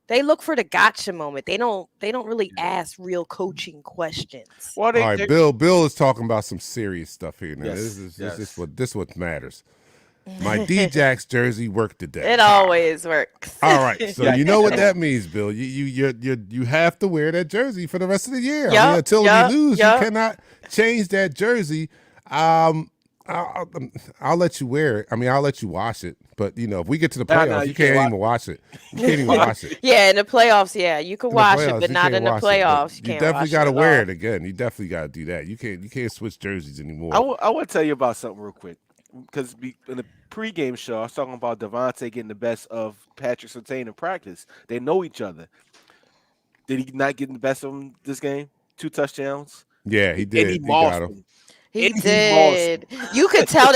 [SPEAKER 4] they look for the gotcha moment. They don't really ask real coaching questions.
[SPEAKER 3] well,
[SPEAKER 2] All right,
[SPEAKER 3] they
[SPEAKER 2] Bill is talking about some serious stuff here now.
[SPEAKER 3] yes,
[SPEAKER 2] This
[SPEAKER 3] yes.
[SPEAKER 2] is what matters. My D-Jax jersey worked today.
[SPEAKER 4] It always works.
[SPEAKER 2] All right, so
[SPEAKER 3] Yeah,
[SPEAKER 2] you know what
[SPEAKER 3] yeah.
[SPEAKER 2] that means, Bill. You have to wear that jersey for the rest of the year. I mean,
[SPEAKER 4] Yup,
[SPEAKER 2] until
[SPEAKER 4] yup,
[SPEAKER 2] we lose,
[SPEAKER 4] yup.
[SPEAKER 2] you cannot change that jersey. I'll let you wear it. I mean, I'll let you wash it. But if we get to the
[SPEAKER 3] No,
[SPEAKER 2] playoffs,
[SPEAKER 3] you
[SPEAKER 2] you
[SPEAKER 3] can't
[SPEAKER 2] can't even wash it. You can't even wash it.
[SPEAKER 4] Yeah, in the playoffs, yeah, you can
[SPEAKER 2] In the
[SPEAKER 4] wash it,
[SPEAKER 2] playoffs,
[SPEAKER 4] but
[SPEAKER 2] you
[SPEAKER 4] not
[SPEAKER 2] can't
[SPEAKER 4] in the
[SPEAKER 2] wash it, but
[SPEAKER 4] playoffs. You
[SPEAKER 2] you
[SPEAKER 4] can't
[SPEAKER 2] definitely
[SPEAKER 4] wash
[SPEAKER 2] got to
[SPEAKER 4] it at
[SPEAKER 2] wear
[SPEAKER 4] all.
[SPEAKER 2] it again. You definitely got to do that. You can't switch jerseys anymore.
[SPEAKER 3] I want to tell you about something real quick because in the pregame show, I was talking about Devontae getting the best of Patrick Surtain in practice. They know each other. Did he not get the best of him this game? 2 touchdowns,
[SPEAKER 2] Yeah, he
[SPEAKER 3] and
[SPEAKER 2] did.
[SPEAKER 3] he
[SPEAKER 2] He
[SPEAKER 3] mauled
[SPEAKER 2] got him.
[SPEAKER 3] him.
[SPEAKER 4] He
[SPEAKER 3] And he mauled him.
[SPEAKER 4] did. You could tell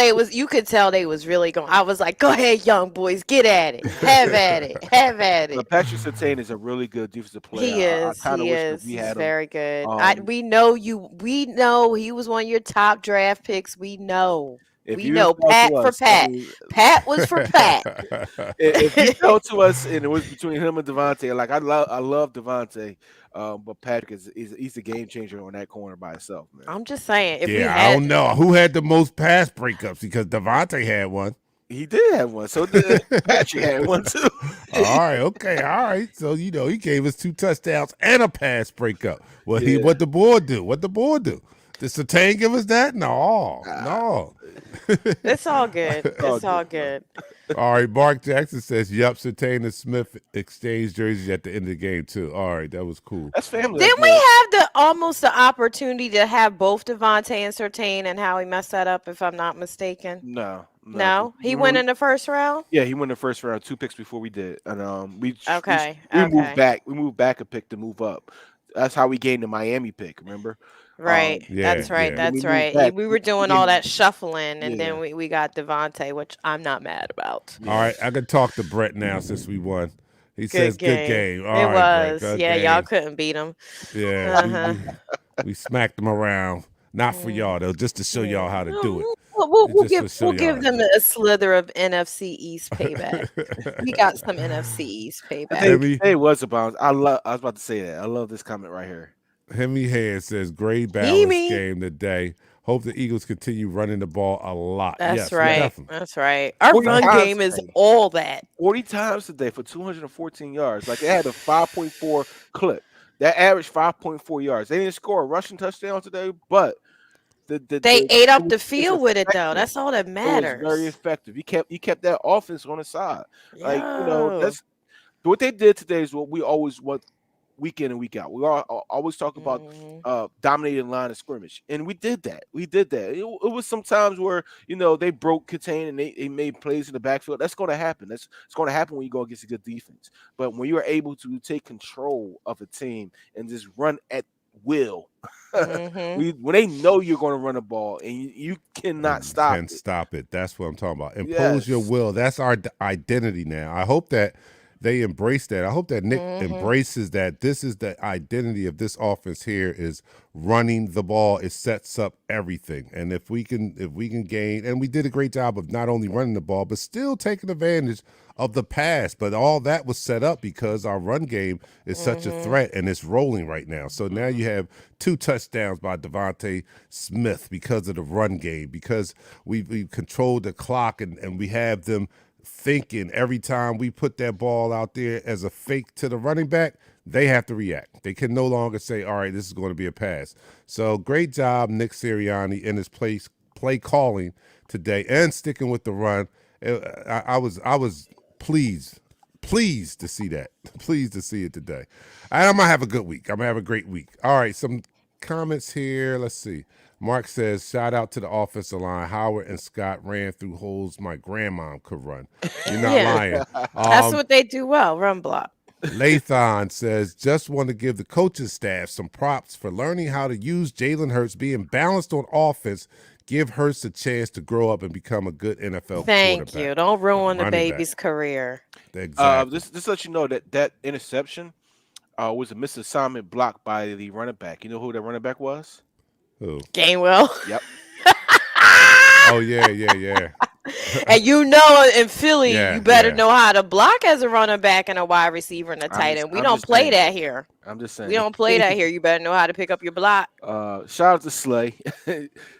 [SPEAKER 4] they was really going. I was like, go ahead, young boys, get at it. Have at it. Have at it.
[SPEAKER 3] Patrick Surtain is a really good defensive player.
[SPEAKER 4] He
[SPEAKER 3] I
[SPEAKER 4] is.
[SPEAKER 3] kind of
[SPEAKER 4] He
[SPEAKER 3] wish that
[SPEAKER 4] is.
[SPEAKER 3] we
[SPEAKER 4] He's
[SPEAKER 3] had him.
[SPEAKER 4] very good.
[SPEAKER 3] Um,
[SPEAKER 4] We know you. We know he was one of your top draft picks. We know.
[SPEAKER 3] if
[SPEAKER 4] We
[SPEAKER 3] you
[SPEAKER 4] know
[SPEAKER 3] fell
[SPEAKER 4] Pat
[SPEAKER 3] to
[SPEAKER 4] for
[SPEAKER 3] us,
[SPEAKER 4] Pat. Pat was for Pat.
[SPEAKER 3] if you fell to us and it was between him and Devontae, like I love Devontae, but Patrick he's a game changer on that corner by himself, man.
[SPEAKER 4] I'm just saying, if we
[SPEAKER 2] Yeah, I
[SPEAKER 4] had
[SPEAKER 2] don't know who had the most pass breakups because Devontae had one.
[SPEAKER 3] He did have one, so did Patrick had one too.
[SPEAKER 2] All right, okay, all right. So he gave us 2 touchdowns and a pass breakup. What the board do? What the board do? Did Surtain give us that? No, no.
[SPEAKER 4] it's all good.
[SPEAKER 3] all
[SPEAKER 4] It's all
[SPEAKER 3] good,
[SPEAKER 4] good.
[SPEAKER 2] All right, Mark Jackson says, "Yep, Surtain and Smith exchanged jerseys at the end of the game too." All right, that was cool.
[SPEAKER 3] That's family.
[SPEAKER 4] Didn't we have almost the opportunity to have both Devontae and Surtain, and how he messed that up, if I'm not mistaken?
[SPEAKER 3] No.
[SPEAKER 4] He went in the first round.
[SPEAKER 3] Yeah, he went in the first round, 2 picks before we did, and we
[SPEAKER 4] Okay,
[SPEAKER 3] we
[SPEAKER 4] okay.
[SPEAKER 3] moved back. We moved back a pick to move up. That's how we gained the Miami pick. Remember?
[SPEAKER 4] Right.
[SPEAKER 2] yeah,
[SPEAKER 4] That's right.
[SPEAKER 2] yeah.
[SPEAKER 4] That's
[SPEAKER 3] We moved
[SPEAKER 4] right.
[SPEAKER 3] back.
[SPEAKER 4] We were doing
[SPEAKER 3] Yeah.
[SPEAKER 4] all that shuffling, and
[SPEAKER 3] Yeah.
[SPEAKER 4] then we got Devontae, which I'm not mad about.
[SPEAKER 2] All right, I can talk to Brett now since we won. He says, "Good game." All
[SPEAKER 4] It
[SPEAKER 2] right,
[SPEAKER 4] was.
[SPEAKER 2] Brett, good
[SPEAKER 4] Yeah,
[SPEAKER 2] game.
[SPEAKER 4] y'all couldn't beat him.
[SPEAKER 2] Yeah,
[SPEAKER 4] Uh-huh.
[SPEAKER 2] we smacked them around. Not for y'all though, just to show y'all how to do it.
[SPEAKER 4] We'll
[SPEAKER 2] Just to show
[SPEAKER 4] give
[SPEAKER 2] y'all.
[SPEAKER 4] them a slither of NFC East payback. We got some NFC East payback.
[SPEAKER 2] Heavy-
[SPEAKER 3] It was a bounce. I was about to say that. I love this comment right here.
[SPEAKER 2] Hemi Hand says, "Great balance
[SPEAKER 4] Hemi.
[SPEAKER 2] game today. Hope the Eagles continue running the ball a lot."
[SPEAKER 4] That's
[SPEAKER 2] Yes,
[SPEAKER 4] right.
[SPEAKER 2] definitely.
[SPEAKER 4] That's right. Our
[SPEAKER 3] 40
[SPEAKER 4] run
[SPEAKER 3] times
[SPEAKER 4] game is
[SPEAKER 3] today.
[SPEAKER 4] all that.
[SPEAKER 3] 40 times today for 214 yards. Like they had a 5.4 clip. That averaged 5.4 yards. They didn't score a rushing touchdown today, but
[SPEAKER 4] They ate up the
[SPEAKER 3] it's
[SPEAKER 4] field with it though.
[SPEAKER 3] effective.
[SPEAKER 4] That's all that
[SPEAKER 3] It was
[SPEAKER 4] matters.
[SPEAKER 3] very effective. You kept that offense on the side. Like
[SPEAKER 4] Yo.
[SPEAKER 3] that's what they did today is what we always want week in and week out. We always talk about
[SPEAKER 4] Mhm.
[SPEAKER 3] dominating line of scrimmage, and we did that. It was some times where they broke contain and they made plays in the backfield. That's going to happen. It's going to happen when you go against a good defense. But when you are able to take control of a team and just run at will,
[SPEAKER 4] Mhm.
[SPEAKER 3] when they know you're going to run a ball and you cannot stop
[SPEAKER 2] Can't
[SPEAKER 3] it.
[SPEAKER 2] stop it. That's what I'm talking about. Impose your
[SPEAKER 3] Yes.
[SPEAKER 2] will. That's our identity now. I hope that they embrace that. I hope that Nick
[SPEAKER 4] Mm-hmm.
[SPEAKER 2] embraces that. This is the identity of this offense here is running the ball. It sets up everything. And if we can gain, and we did a great job of not only running the ball, but still taking advantage of the pass. But all that was set up because our run game is such a threat and it's rolling right now. So now you have 2 touchdowns by Devontae Smith because of the run game, because we controlled the clock and we have them thinking every time we put that ball out there as a fake to the running back, they have to react. They can no longer say, all right, this is going to be a pass. So great job, Nick Sirianni, in his play calling today and sticking with the run. I was pleased to see that. Pleased to see it today. And I'm going to have a good week. I'm going to have a great week. All right, some comments here. Let's see. Mark says, shout out to the offensive line. Howard and Scott ran through holes my grandmom could run. You're not lying.
[SPEAKER 4] That's what they do well, run block.
[SPEAKER 2] Lathon says, just want to give the coaching staff some props for learning how to use Jalen Hurts, being balanced on offense. Give Hurts a chance to grow up and become a good NFL
[SPEAKER 4] Thank
[SPEAKER 2] quarterback.
[SPEAKER 4] you. Don't ruin the
[SPEAKER 2] Running
[SPEAKER 4] baby's career.
[SPEAKER 2] Exactly.
[SPEAKER 3] This let you know that interception was a misassignment blocked by the running back. You know who that running back was?
[SPEAKER 2] Who?
[SPEAKER 4] Gainwell.
[SPEAKER 3] Yep.
[SPEAKER 2] Oh, yeah.
[SPEAKER 4] And you know, in Philly,
[SPEAKER 2] Yeah,
[SPEAKER 4] you better
[SPEAKER 2] yeah.
[SPEAKER 4] know how to block as a running back and a wide receiver and a tight end. We
[SPEAKER 3] I'm
[SPEAKER 4] don't
[SPEAKER 3] just
[SPEAKER 4] play
[SPEAKER 3] saying.
[SPEAKER 4] that here.
[SPEAKER 3] I'm just saying.
[SPEAKER 4] We don't play that here. You better know how to pick up your block.
[SPEAKER 3] Shout out to Slay.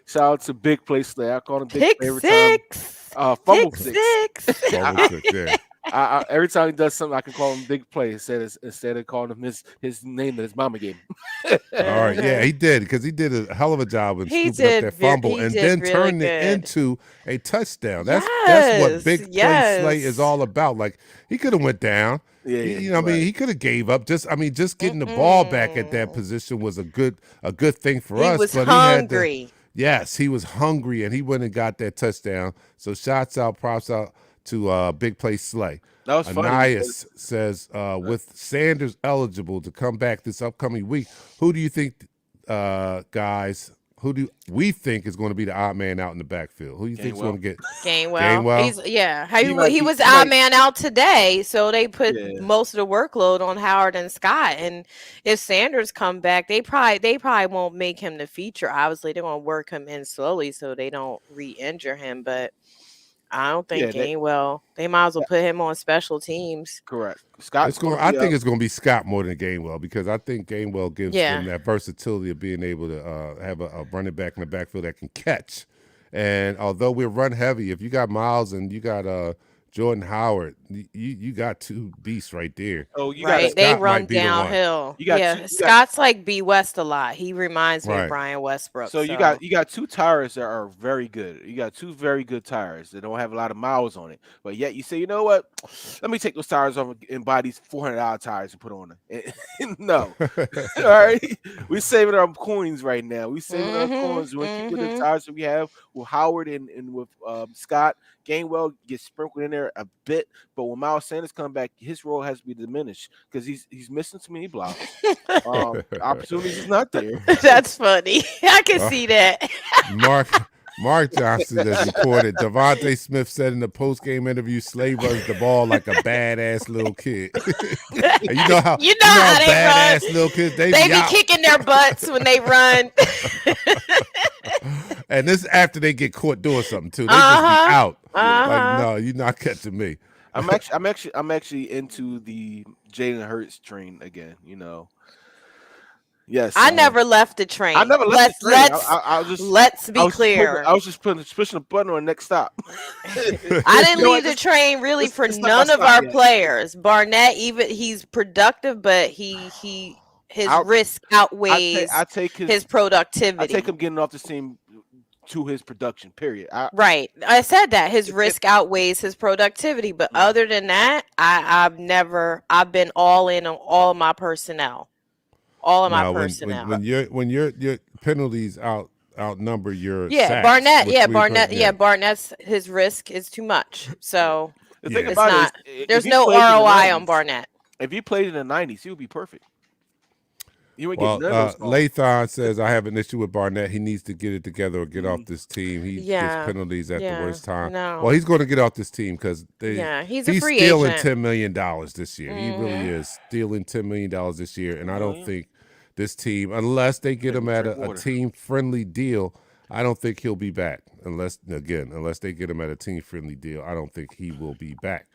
[SPEAKER 3] Shout out to Big Play Slay. I call him Big
[SPEAKER 4] Pick
[SPEAKER 3] Play every
[SPEAKER 4] six.
[SPEAKER 3] time. Fumble
[SPEAKER 4] Pick
[SPEAKER 3] six.
[SPEAKER 4] six.
[SPEAKER 2] Fumble six, yeah.
[SPEAKER 3] Every time he does something, I can call him Big Play instead of calling him his name that his mama gave him.
[SPEAKER 2] All right, yeah, he did, because he did a hell of a job in
[SPEAKER 4] He
[SPEAKER 2] scooping up
[SPEAKER 4] did
[SPEAKER 2] that fumble
[SPEAKER 4] he
[SPEAKER 2] and
[SPEAKER 4] did
[SPEAKER 2] then
[SPEAKER 4] really
[SPEAKER 2] turning it
[SPEAKER 4] good.
[SPEAKER 2] into a touchdown. That's what
[SPEAKER 4] Yes,
[SPEAKER 2] big play slay is all about. Like, he could have went down.
[SPEAKER 3] Yeah,
[SPEAKER 2] You know, what I mean, he could have gave up. Just getting the ball back at that position was a good thing for
[SPEAKER 4] He
[SPEAKER 2] us.
[SPEAKER 4] was
[SPEAKER 2] but
[SPEAKER 4] hungry.
[SPEAKER 2] Yes, he was hungry, and he went and got that touchdown. So props out to Big Play Slay.
[SPEAKER 3] That was funny.
[SPEAKER 2] Anais says, with Sanders eligible to come back this upcoming week, who do you think, guys, who do we think is going to be the odd man out in the backfield? Who do you think is going to get
[SPEAKER 4] Gainwell.
[SPEAKER 2] Gainwell?
[SPEAKER 4] He was odd man out today, so they put most of the workload on Howard and Scott. And if Sanders come back, they probably won't make him the feature. Obviously, they're going to work him in slowly so they don't re-injure him. But I don't think Gainwell. They might as well put him on special teams.
[SPEAKER 3] Correct. Scott.
[SPEAKER 2] I think it's going to be Scott more than Gainwell, because I think Gainwell gives them that versatility of being able to have a running back in the backfield that can catch. And although we're run heavy, if you got Miles and you got Jordan Howard, you got 2 beasts right there.
[SPEAKER 3] Oh, you
[SPEAKER 4] right.
[SPEAKER 3] got
[SPEAKER 4] They run downhill. Scott's like B West a lot. He reminds me of Brian Westbrook.
[SPEAKER 3] So you got 2 tires that are very good. You got 2 very good tires that don't have a lot of miles on it. But yet you say, you know what? Let me take those tires off and buy these $400 tires and put on them. No. All right. We're saving our coins right now. We're saving our coins. We're keeping the tires that we have with Howard and with Scott. Gainwell gets sprinkled in there a bit, but when Miles Sanders come back, his role has to be diminished because he's missing too many blocks. Opportunities is not there.
[SPEAKER 4] That's funny. I can see that.
[SPEAKER 2] Mark Johnson has reported Devontae Smith said in the post-game interview, Slay runs the ball like a badass little kid. And you know how badass run. Little kids they be
[SPEAKER 4] kicking their butts when they run.
[SPEAKER 2] And this is after they get caught doing something too. They just be out. Like, no, you're not catching me.
[SPEAKER 3] I'm actually into the Jalen Hurts train again. You know. Yes,
[SPEAKER 4] I never left the train.
[SPEAKER 3] I never left the train.
[SPEAKER 4] Let's be clear.
[SPEAKER 3] I was just pushing a button on the next stop.
[SPEAKER 4] I didn't leave the train really for none of our players. Barnett, even he's productive, but his risk outweighs his productivity.
[SPEAKER 3] I take him getting off the team to his production. Period.
[SPEAKER 4] Right. I said that his risk outweighs his productivity, but other than that, I've been all in on all my personnel. All of my personnel.
[SPEAKER 2] When your penalties outnumber your
[SPEAKER 4] sacks, Barnett's his risk is too much. So
[SPEAKER 3] the thing about it is,
[SPEAKER 4] there's no ROI on Barnett.
[SPEAKER 3] If he played in the 90s, he would be perfect. You ain't
[SPEAKER 2] Well,
[SPEAKER 3] getting none of those calls.
[SPEAKER 2] Lathon says, I have an issue with Barnett. He needs to get it together or get off this team. He gets penalties at the worst time.
[SPEAKER 4] No.
[SPEAKER 2] Well, he's going to get off this team because
[SPEAKER 4] he's a
[SPEAKER 2] he's
[SPEAKER 4] free
[SPEAKER 2] stealing
[SPEAKER 4] agent.
[SPEAKER 2] $10 million this year. He really is stealing $10 million this year. And I don't think this team, unless they get him at a team-friendly deal, I don't think he'll be back. Unless they get him at a team-friendly deal, I don't think he will be back.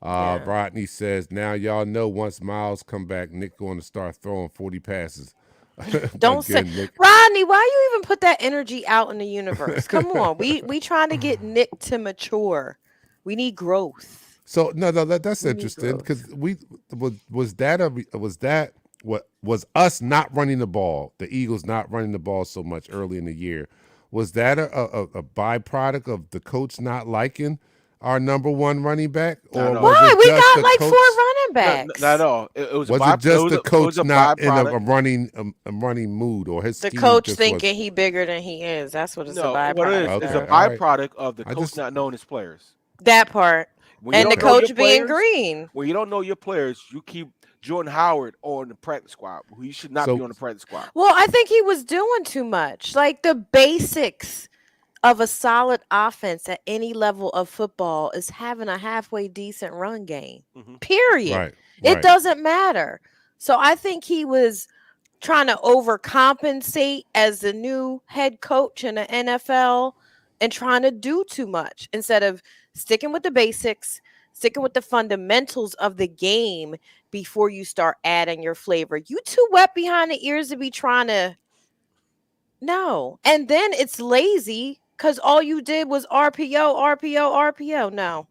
[SPEAKER 2] Rodney says, now y'all know once Miles come back, Nick going to start throwing 40 passes.
[SPEAKER 4] Don't say,
[SPEAKER 2] Nick.
[SPEAKER 4] Rodney, why you even put that energy out in the universe? Come on. We trying to get Nick to mature. We need growth.
[SPEAKER 2] So that's interesting because was us not running the ball, the Eagles not running the ball so much early in the year, was that a byproduct of the coach not liking our number one running back? Or
[SPEAKER 4] why? We got like 4 running backs.
[SPEAKER 3] Not at all. It was
[SPEAKER 2] it just the coach not in a running mood, or his
[SPEAKER 4] the
[SPEAKER 2] scheme
[SPEAKER 4] coach
[SPEAKER 2] just
[SPEAKER 4] thinking he bigger than he is? That's what it's a byproduct.
[SPEAKER 3] What it is,
[SPEAKER 2] Okay,
[SPEAKER 3] it's a byproduct of the coach not knowing his players.
[SPEAKER 4] That part. And the coach being green.
[SPEAKER 3] When you don't know your players, you keep Jordan Howard on the practice squad. He should not be on the practice squad.
[SPEAKER 4] Well, I think he was doing too much. Like the basics of a solid offense at any level of football is having a halfway decent run game. Period.
[SPEAKER 2] Right.
[SPEAKER 4] It doesn't matter. So I think he was trying to overcompensate as the new head coach in the NFL and trying to do too much instead of sticking with the basics, sticking with the fundamentals of the game before you start adding your flavor. You too wet behind the ears to be trying to. No. And then it's lazy because all you did was RPO. No.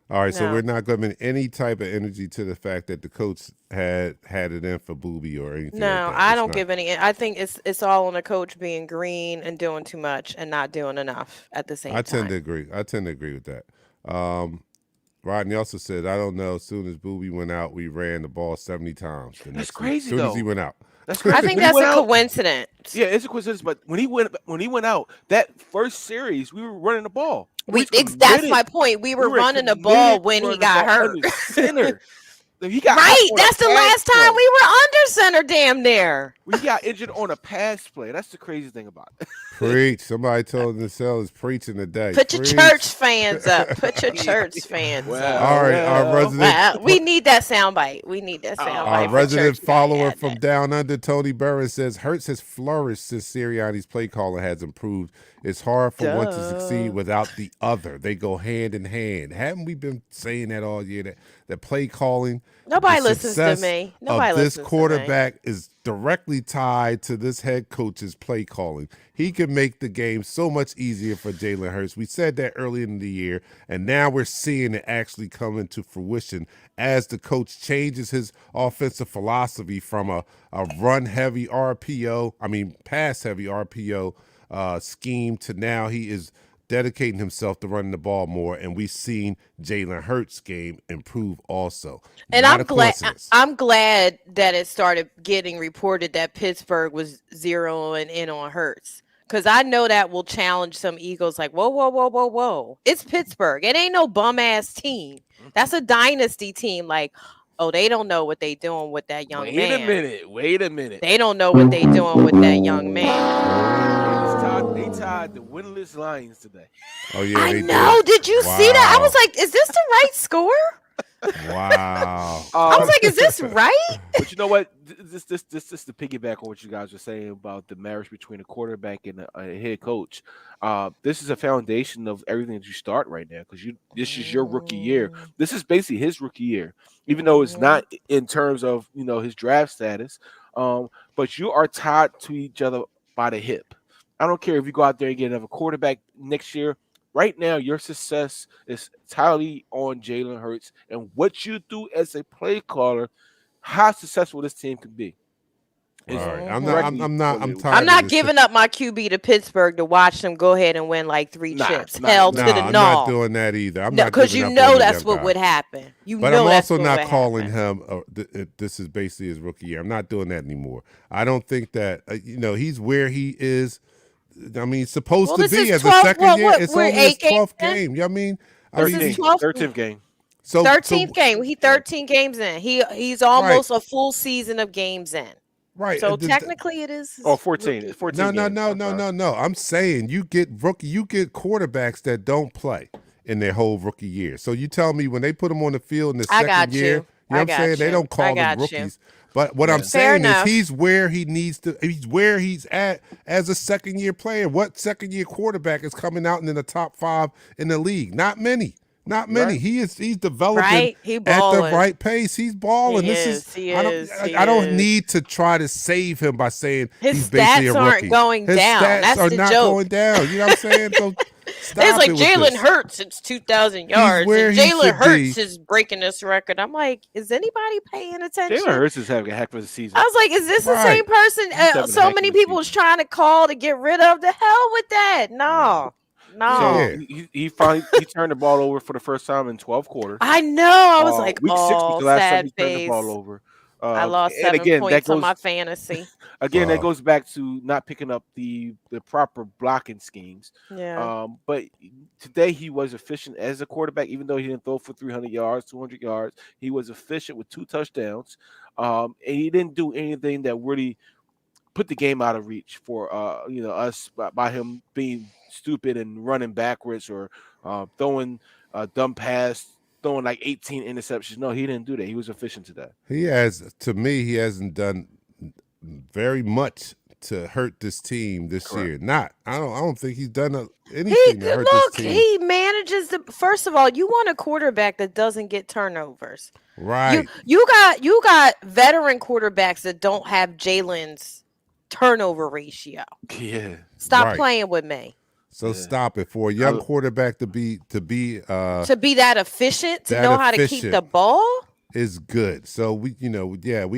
[SPEAKER 2] All right, so we're not giving any type of energy to the fact that the coach had it in for Booby or anything.
[SPEAKER 4] No,
[SPEAKER 2] like that.
[SPEAKER 4] I don't give any. I think it's all on the coach being green and doing too much and not doing enough at the same time.
[SPEAKER 2] I tend to agree with that. Rodney also said, I don't know, as soon as Booby went out, we ran the ball 70 times.
[SPEAKER 3] That's crazy,
[SPEAKER 2] as soon as he went out.
[SPEAKER 3] That's crazy.
[SPEAKER 4] I think that's a coincidence.
[SPEAKER 3] Yeah, it's a coincidence. But when he went out, that first series, we were running the ball.
[SPEAKER 4] That's my point. We were running the ball when he got hurt.
[SPEAKER 3] Center. He got
[SPEAKER 4] right. That's the last time we were under center damn near.
[SPEAKER 3] We got injured on a pass play. That's the crazy thing about it.
[SPEAKER 2] Preach. Somebody told him to sell his preaching today.
[SPEAKER 4] Put your church fans up. Put your church fans up.
[SPEAKER 2] All right. Our resident.
[SPEAKER 4] We need that soundbite.
[SPEAKER 2] Our resident follower from down under, Tony Burris, says Hurts has flourished since Sirianni's play calling has improved. It's hard for one to succeed without the other. They go hand in hand. Haven't we been saying that all year? That play calling.
[SPEAKER 4] Nobody listens to me.
[SPEAKER 2] This quarterback is directly tied to this head coach's play calling. He can make the game so much easier for Jalen Hurts. We said that early in the year, and now we're seeing it actually come into fruition as the coach changes his offensive philosophy from a run-heavy pass-heavy RPO scheme to now he is dedicating himself to running the ball more, and we've seen Jalen Hurts' game improve also.
[SPEAKER 4] And I'm glad that it started getting reported that Pittsburgh was zeroing in on Hurts, because I know that will challenge some egos. Like, whoa, it's Pittsburgh. It ain't no bum ass team. That's a dynasty team. Like, oh, they don't know what they doing with that young man.
[SPEAKER 3] Wait a minute.
[SPEAKER 4] They don't know what they doing with that young man.
[SPEAKER 3] They tied the winless Lions today.
[SPEAKER 2] Oh yeah,
[SPEAKER 4] I know. Did you see that? I was like, is this the right score?
[SPEAKER 2] Wow.
[SPEAKER 4] I was like, is this right?
[SPEAKER 3] But you know what? This to piggyback on what you guys were saying about the marriage between a quarterback and a head coach. This is a foundation of everything that you start right now, because this is your rookie year. This is basically his rookie year, even though it's not in terms of his draft status. But you are tied to each other by the hip. I don't care if you go out there and get another quarterback next year. Right now, your success is entirely on Jalen Hurts and what you do as a play caller, how successful this team can be.
[SPEAKER 2] All right. I'm
[SPEAKER 4] not giving up my QB to Pittsburgh to watch them go ahead and win like 3 chips. Hell to the no.
[SPEAKER 2] I'm not doing that either. I'm not,
[SPEAKER 4] because that's what would happen.
[SPEAKER 2] But I'm also not calling him. This is basically his rookie year. I'm not doing that anymore. I don't think that he's where he is. I mean, supposed to be as a second year. It's only his 12th game. You know what I mean?
[SPEAKER 3] 13th game.
[SPEAKER 4] So 13th game. He 13 games in. He's almost a full season of games in.
[SPEAKER 2] Right.
[SPEAKER 4] So technically, it is.
[SPEAKER 3] Oh, 14. It's 14
[SPEAKER 2] No,
[SPEAKER 3] games. I'm sorry.
[SPEAKER 2] no. I'm saying you get quarterbacks that don't play in their whole rookie year. So you tell me when they put them on the field in the
[SPEAKER 4] I
[SPEAKER 2] second
[SPEAKER 4] got
[SPEAKER 2] year,
[SPEAKER 4] you.
[SPEAKER 2] know what I'm saying? They don't call them
[SPEAKER 4] got you.
[SPEAKER 2] rookies. But what I'm
[SPEAKER 3] Yeah.
[SPEAKER 4] Fair
[SPEAKER 2] saying is
[SPEAKER 4] enough.
[SPEAKER 2] he's where he needs to. He's where he's at as a second year player. What second year quarterback is coming out in the top 5 in the league? Not many. Not many.
[SPEAKER 3] Right.
[SPEAKER 2] He's developing
[SPEAKER 4] Right? He
[SPEAKER 2] at the
[SPEAKER 4] balling.
[SPEAKER 2] right pace. He's balling.
[SPEAKER 4] He
[SPEAKER 2] This
[SPEAKER 4] is. He
[SPEAKER 2] I
[SPEAKER 4] is.
[SPEAKER 2] don't
[SPEAKER 4] He
[SPEAKER 2] I don't
[SPEAKER 4] is.
[SPEAKER 2] need to try to save him by saying
[SPEAKER 4] His
[SPEAKER 2] he's basically a
[SPEAKER 4] stats
[SPEAKER 2] rookie.
[SPEAKER 4] aren't going
[SPEAKER 2] His
[SPEAKER 4] down.
[SPEAKER 2] stats
[SPEAKER 4] That's
[SPEAKER 2] are
[SPEAKER 4] the
[SPEAKER 2] not
[SPEAKER 4] joke.
[SPEAKER 2] going down. You know what I'm saying? So stop
[SPEAKER 4] It's like
[SPEAKER 2] it with
[SPEAKER 4] Jalen
[SPEAKER 2] this.
[SPEAKER 4] Hurts. It's 2,000 yards.
[SPEAKER 2] where
[SPEAKER 4] And
[SPEAKER 2] he
[SPEAKER 4] Jalen
[SPEAKER 2] should
[SPEAKER 4] Hurts
[SPEAKER 2] be.
[SPEAKER 4] is breaking this record. I'm like, is anybody paying attention?
[SPEAKER 3] Jalen Hurts is having a heck of a season.
[SPEAKER 4] I was like, is this the
[SPEAKER 2] Right.
[SPEAKER 4] same person?
[SPEAKER 3] He's having a
[SPEAKER 4] So
[SPEAKER 3] heck
[SPEAKER 4] many
[SPEAKER 3] of a
[SPEAKER 4] people was
[SPEAKER 3] season.
[SPEAKER 4] trying to call to get rid of. The hell with that. No.
[SPEAKER 3] So
[SPEAKER 2] Yeah.
[SPEAKER 3] he finally turned the ball over for the first time in 12 quarters.
[SPEAKER 4] I know. I was like,
[SPEAKER 3] Week 6 was
[SPEAKER 4] oh,
[SPEAKER 3] the last time
[SPEAKER 4] sad
[SPEAKER 3] he turned the
[SPEAKER 4] face.
[SPEAKER 3] ball over.
[SPEAKER 4] I lost
[SPEAKER 3] and
[SPEAKER 4] 7
[SPEAKER 3] again, that
[SPEAKER 4] points on
[SPEAKER 3] goes
[SPEAKER 4] my fantasy.
[SPEAKER 3] that goes back to not picking up the proper blocking schemes.
[SPEAKER 4] Yeah.
[SPEAKER 3] But today he was efficient as a quarterback, even though he didn't throw for 300 yards, 200 yards. He was efficient with 2 touchdowns, and he didn't do anything that really put the game out of reach for us by him being stupid and running backwards or throwing a dumb pass, throwing like 18 interceptions. No, he didn't do that. He was efficient today.
[SPEAKER 2] He hasn't done very much to hurt this team this year. I don't think he's done anything to hurt this team.
[SPEAKER 4] He manages to. First of all, you want a quarterback that doesn't get turnovers.
[SPEAKER 2] Right.
[SPEAKER 4] You got veteran quarterbacks that don't have Jalen's turnover ratio.
[SPEAKER 3] Yeah.
[SPEAKER 4] Stop
[SPEAKER 2] Right.
[SPEAKER 4] playing with me.
[SPEAKER 2] So stop it for a young quarterback to be
[SPEAKER 4] that efficient, to
[SPEAKER 2] that
[SPEAKER 4] know how to keep
[SPEAKER 2] efficient.
[SPEAKER 4] the ball.
[SPEAKER 2] is good. So we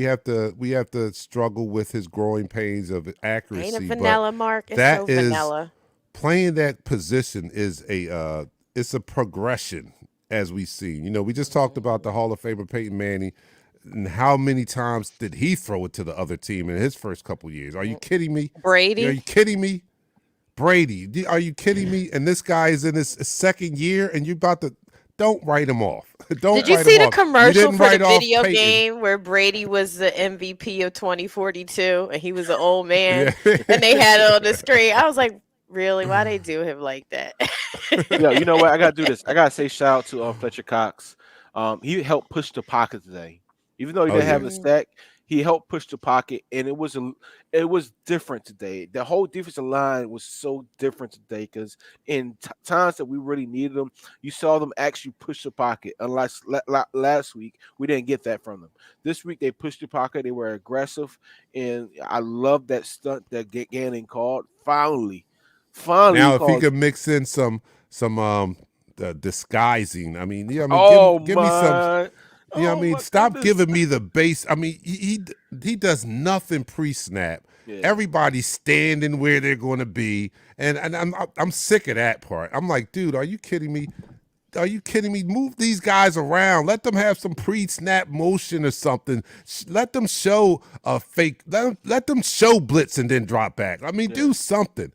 [SPEAKER 2] have to struggle with his growing pains of accuracy.
[SPEAKER 4] Ain't a vanilla, Mark. It's
[SPEAKER 2] that
[SPEAKER 4] so
[SPEAKER 2] is-
[SPEAKER 4] vanilla.
[SPEAKER 2] Playing that position is it's a progression, as we see. We just talked about the Hall of Famer Peyton Manning, and how many times did he throw it to the other team in his first couple years? Are you kidding me?
[SPEAKER 4] Brady.
[SPEAKER 2] Are you kidding me? Brady, are you kidding me? And this guy is in his second year, and you about to don't write him off. Don't.
[SPEAKER 4] Did you
[SPEAKER 2] write
[SPEAKER 4] see
[SPEAKER 2] him
[SPEAKER 4] the
[SPEAKER 2] off.
[SPEAKER 4] commercial
[SPEAKER 2] didn't
[SPEAKER 4] for the
[SPEAKER 2] write off
[SPEAKER 4] video
[SPEAKER 2] Peyton.
[SPEAKER 4] game where Brady was the MVP of 2042 and he was an old man
[SPEAKER 2] Yeah.
[SPEAKER 4] and they had it on the screen? I was like, really? Why they do him like that?
[SPEAKER 3] Yeah, you know what? I gotta do this. I gotta say shout out to Fletcher Cox. He helped push the pocket today, even though he didn't have a stack. He helped push the pocket, and it was different today. The whole defensive line was so different today because in times that we really needed them, you saw them actually push the pocket. Unlike last week, we didn't get that from them. This week they pushed the pocket. They were aggressive, and I love that stunt that Gannon called. Finally,
[SPEAKER 2] Now, if
[SPEAKER 3] called.
[SPEAKER 2] he could mix in some disguising, give me some. Stop
[SPEAKER 3] goodness.
[SPEAKER 2] giving me the base. He does nothing pre-snap.
[SPEAKER 3] Yeah.
[SPEAKER 2] Everybody's standing where they're going to be, and I'm sick of that part. I'm like, dude, are you kidding me? Are you kidding me? Move these guys around. Let them have some pre-snap motion or something. Let them show a fake. Let them show blitz and then drop back. Do something.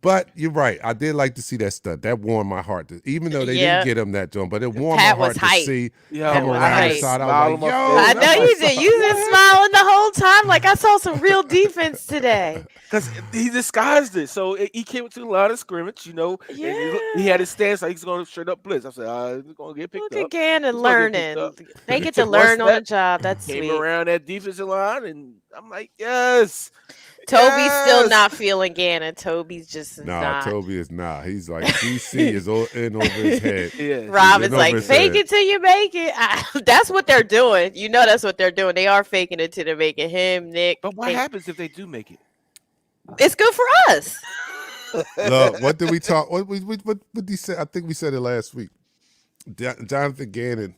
[SPEAKER 2] But you're right. I did like to see that stunt. That warmed my heart. Even though they didn't get him that joint, but it warmed
[SPEAKER 4] Pat
[SPEAKER 2] my
[SPEAKER 4] was
[SPEAKER 2] heart to
[SPEAKER 4] hype.
[SPEAKER 2] see
[SPEAKER 3] Yeah,
[SPEAKER 2] him
[SPEAKER 3] I
[SPEAKER 2] around
[SPEAKER 3] had
[SPEAKER 2] the
[SPEAKER 3] a
[SPEAKER 2] side. I
[SPEAKER 3] smile
[SPEAKER 2] was like,
[SPEAKER 3] on
[SPEAKER 2] yo.
[SPEAKER 3] my
[SPEAKER 4] I
[SPEAKER 3] face.
[SPEAKER 4] know you did. You been smiling the whole time. Like I saw some real defense today.
[SPEAKER 3] Because he disguised it. So he came to the line of scrimmage, and he had his stance like he's going to straight up blitz. I said, he's going to get picked
[SPEAKER 4] Look
[SPEAKER 3] up.
[SPEAKER 4] again and
[SPEAKER 3] He's gonna get picked
[SPEAKER 4] learning.
[SPEAKER 3] up.
[SPEAKER 4] They get to
[SPEAKER 3] Once
[SPEAKER 4] learn on the
[SPEAKER 3] that
[SPEAKER 4] job. That's
[SPEAKER 3] Came
[SPEAKER 4] sweet.
[SPEAKER 3] around that defensive line, and I'm like, yes.
[SPEAKER 4] Toby's still
[SPEAKER 3] Yes!
[SPEAKER 4] not feeling Gannon. Toby's just
[SPEAKER 2] Nah,
[SPEAKER 4] not.
[SPEAKER 2] Toby is not. He's like, DC is in over his head.
[SPEAKER 3] Yeah.
[SPEAKER 4] Rob
[SPEAKER 2] He's
[SPEAKER 4] is
[SPEAKER 2] in
[SPEAKER 4] like,
[SPEAKER 2] over his
[SPEAKER 4] fake
[SPEAKER 2] head.
[SPEAKER 4] it till you make it. That's what they're doing. That's what they're doing. They are faking it till they're making him, Nick.
[SPEAKER 3] But what happens if they do make it?
[SPEAKER 4] It's good for us.
[SPEAKER 2] Look, what did we talk? What did he say? I think we said it last week. Jonathan Gannon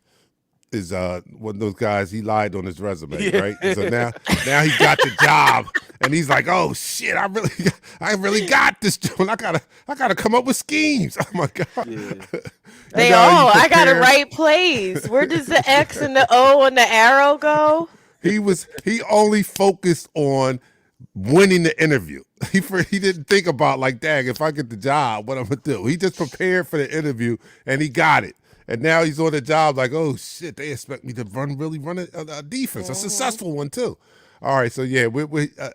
[SPEAKER 2] is one of those guys. He lied on his resume, right? So now he got the job, and he's like, "Oh shit, I really got this job. I gotta come up with schemes." Oh my god.
[SPEAKER 3] Yeah.
[SPEAKER 4] I gotta write plays. Where does the X and the O and the arrow go?
[SPEAKER 2] He only focused on winning the interview. He didn't think about like, dang, if I get the job, what I'm gonna do. He just prepared for the interview and he got it. And now he's on the job like, oh shit, they expect me to run a defense, a successful one too. All right, so yeah,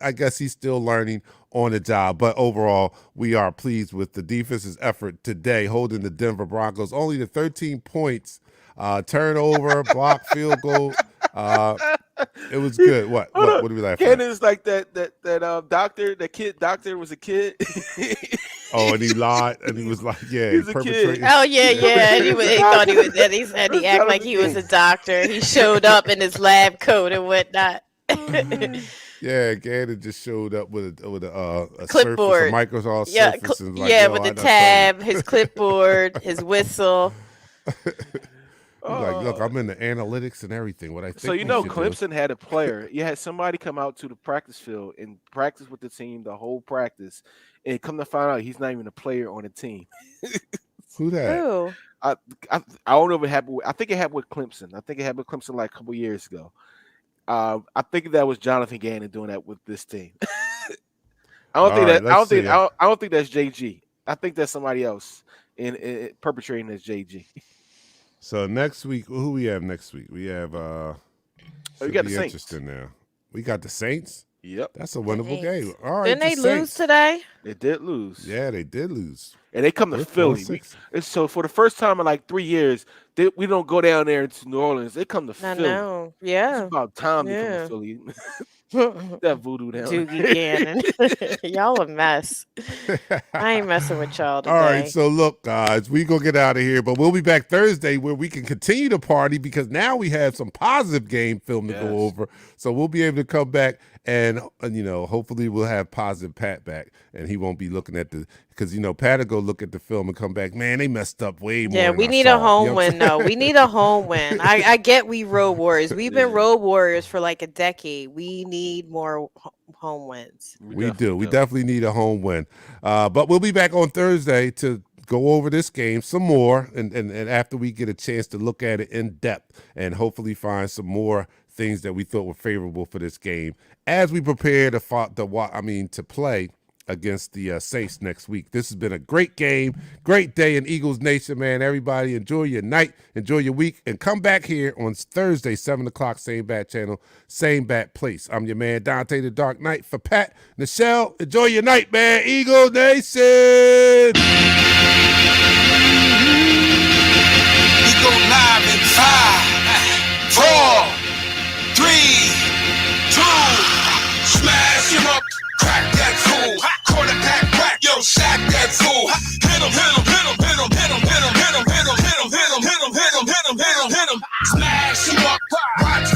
[SPEAKER 2] I guess he's still learning on the job, but overall, we are pleased with the defense's effort today, holding the Denver Broncos only to 13 points, turnover, block, field goal. It was good. What
[SPEAKER 3] Hold up.
[SPEAKER 2] do we laugh at?
[SPEAKER 3] Cannon's like that doctor, that kid doctor was a kid.
[SPEAKER 2] Oh, and he lied, and he was like, yeah,
[SPEAKER 3] He's a
[SPEAKER 2] perpetrating.
[SPEAKER 3] kid.
[SPEAKER 4] Oh yeah. And he thought he was. And he said he acted like he was a doctor. He showed up in his lab coat and whatnot.
[SPEAKER 2] Yeah, Gannon just showed up with a
[SPEAKER 4] Clipboard,
[SPEAKER 2] surface, a Microsoft
[SPEAKER 4] yeah,
[SPEAKER 2] surface, and like,
[SPEAKER 4] yeah,
[SPEAKER 2] yo,
[SPEAKER 4] with
[SPEAKER 2] I
[SPEAKER 4] the
[SPEAKER 2] done
[SPEAKER 4] tab, his clipboard, his whistle.
[SPEAKER 2] He's like, look, I'm in the analytics and everything. What I think.
[SPEAKER 3] So
[SPEAKER 2] we should do.
[SPEAKER 3] Clemson had a player. You had somebody come out to the practice field and practice with the team the whole practice, and come to find out he's not even a player on the team.
[SPEAKER 2] Who that?
[SPEAKER 4] Ooh.
[SPEAKER 3] I don't know if it happened. I think it happened with Clemson. I think it happened with Clemson like a couple years ago. I think that was Jonathan Gannon doing that with this team. I don't think that's JG. I think that's somebody else in perpetrating as JG.
[SPEAKER 2] So next week, who we have next week? We have
[SPEAKER 3] we got the Saints.
[SPEAKER 2] Interesting now. We got the Saints.
[SPEAKER 3] Yep,
[SPEAKER 2] that's a winnable game. All right,
[SPEAKER 4] didn't they lose today?
[SPEAKER 3] They did lose.
[SPEAKER 2] Yeah, they did lose.
[SPEAKER 3] And they come to Philly. So for the first time in like 3 years, we don't go down there to New Orleans. They come to Philly.
[SPEAKER 4] know. Yeah.
[SPEAKER 3] It's about time they come to Philly. That voodoo down
[SPEAKER 4] Doogie Gannon. Y'all a mess. I ain't messing with y'all today.
[SPEAKER 2] All right, so look, guys, we gonna get out of here, but we'll be back Thursday where we can continue to party because now we have some positive game film to go over. So we'll be able to come back and hopefully we'll have positive Pat back and he won't be looking at because Pat will go look at the film and come back, man, they messed up way more.
[SPEAKER 4] Yeah, we need a home win though. We need a home win. I get we road warriors. We've been road warriors for like a decade. We need more home wins.
[SPEAKER 2] We do. We definitely need a home win. But we'll be back on Thursday to go over this game some more and after we get a chance to look at it in depth and hopefully find some more things that we thought were favorable for this game as we prepare to play against the Saints next week. This has been a great game, great day in Eagles Nation, man. Everybody enjoy your night, enjoy your week, and come back here on Thursday, 7 o'clock, same bat channel, same bat place. I'm your man, Dante the Dark Knight. For Pat, Nichelle, enjoy your night, man. Eagles Nation!
[SPEAKER 1] We go live in 5, 4, 3, 2, smash him up, crack that fool, quarterback crack, yo, sack that fool, hit him,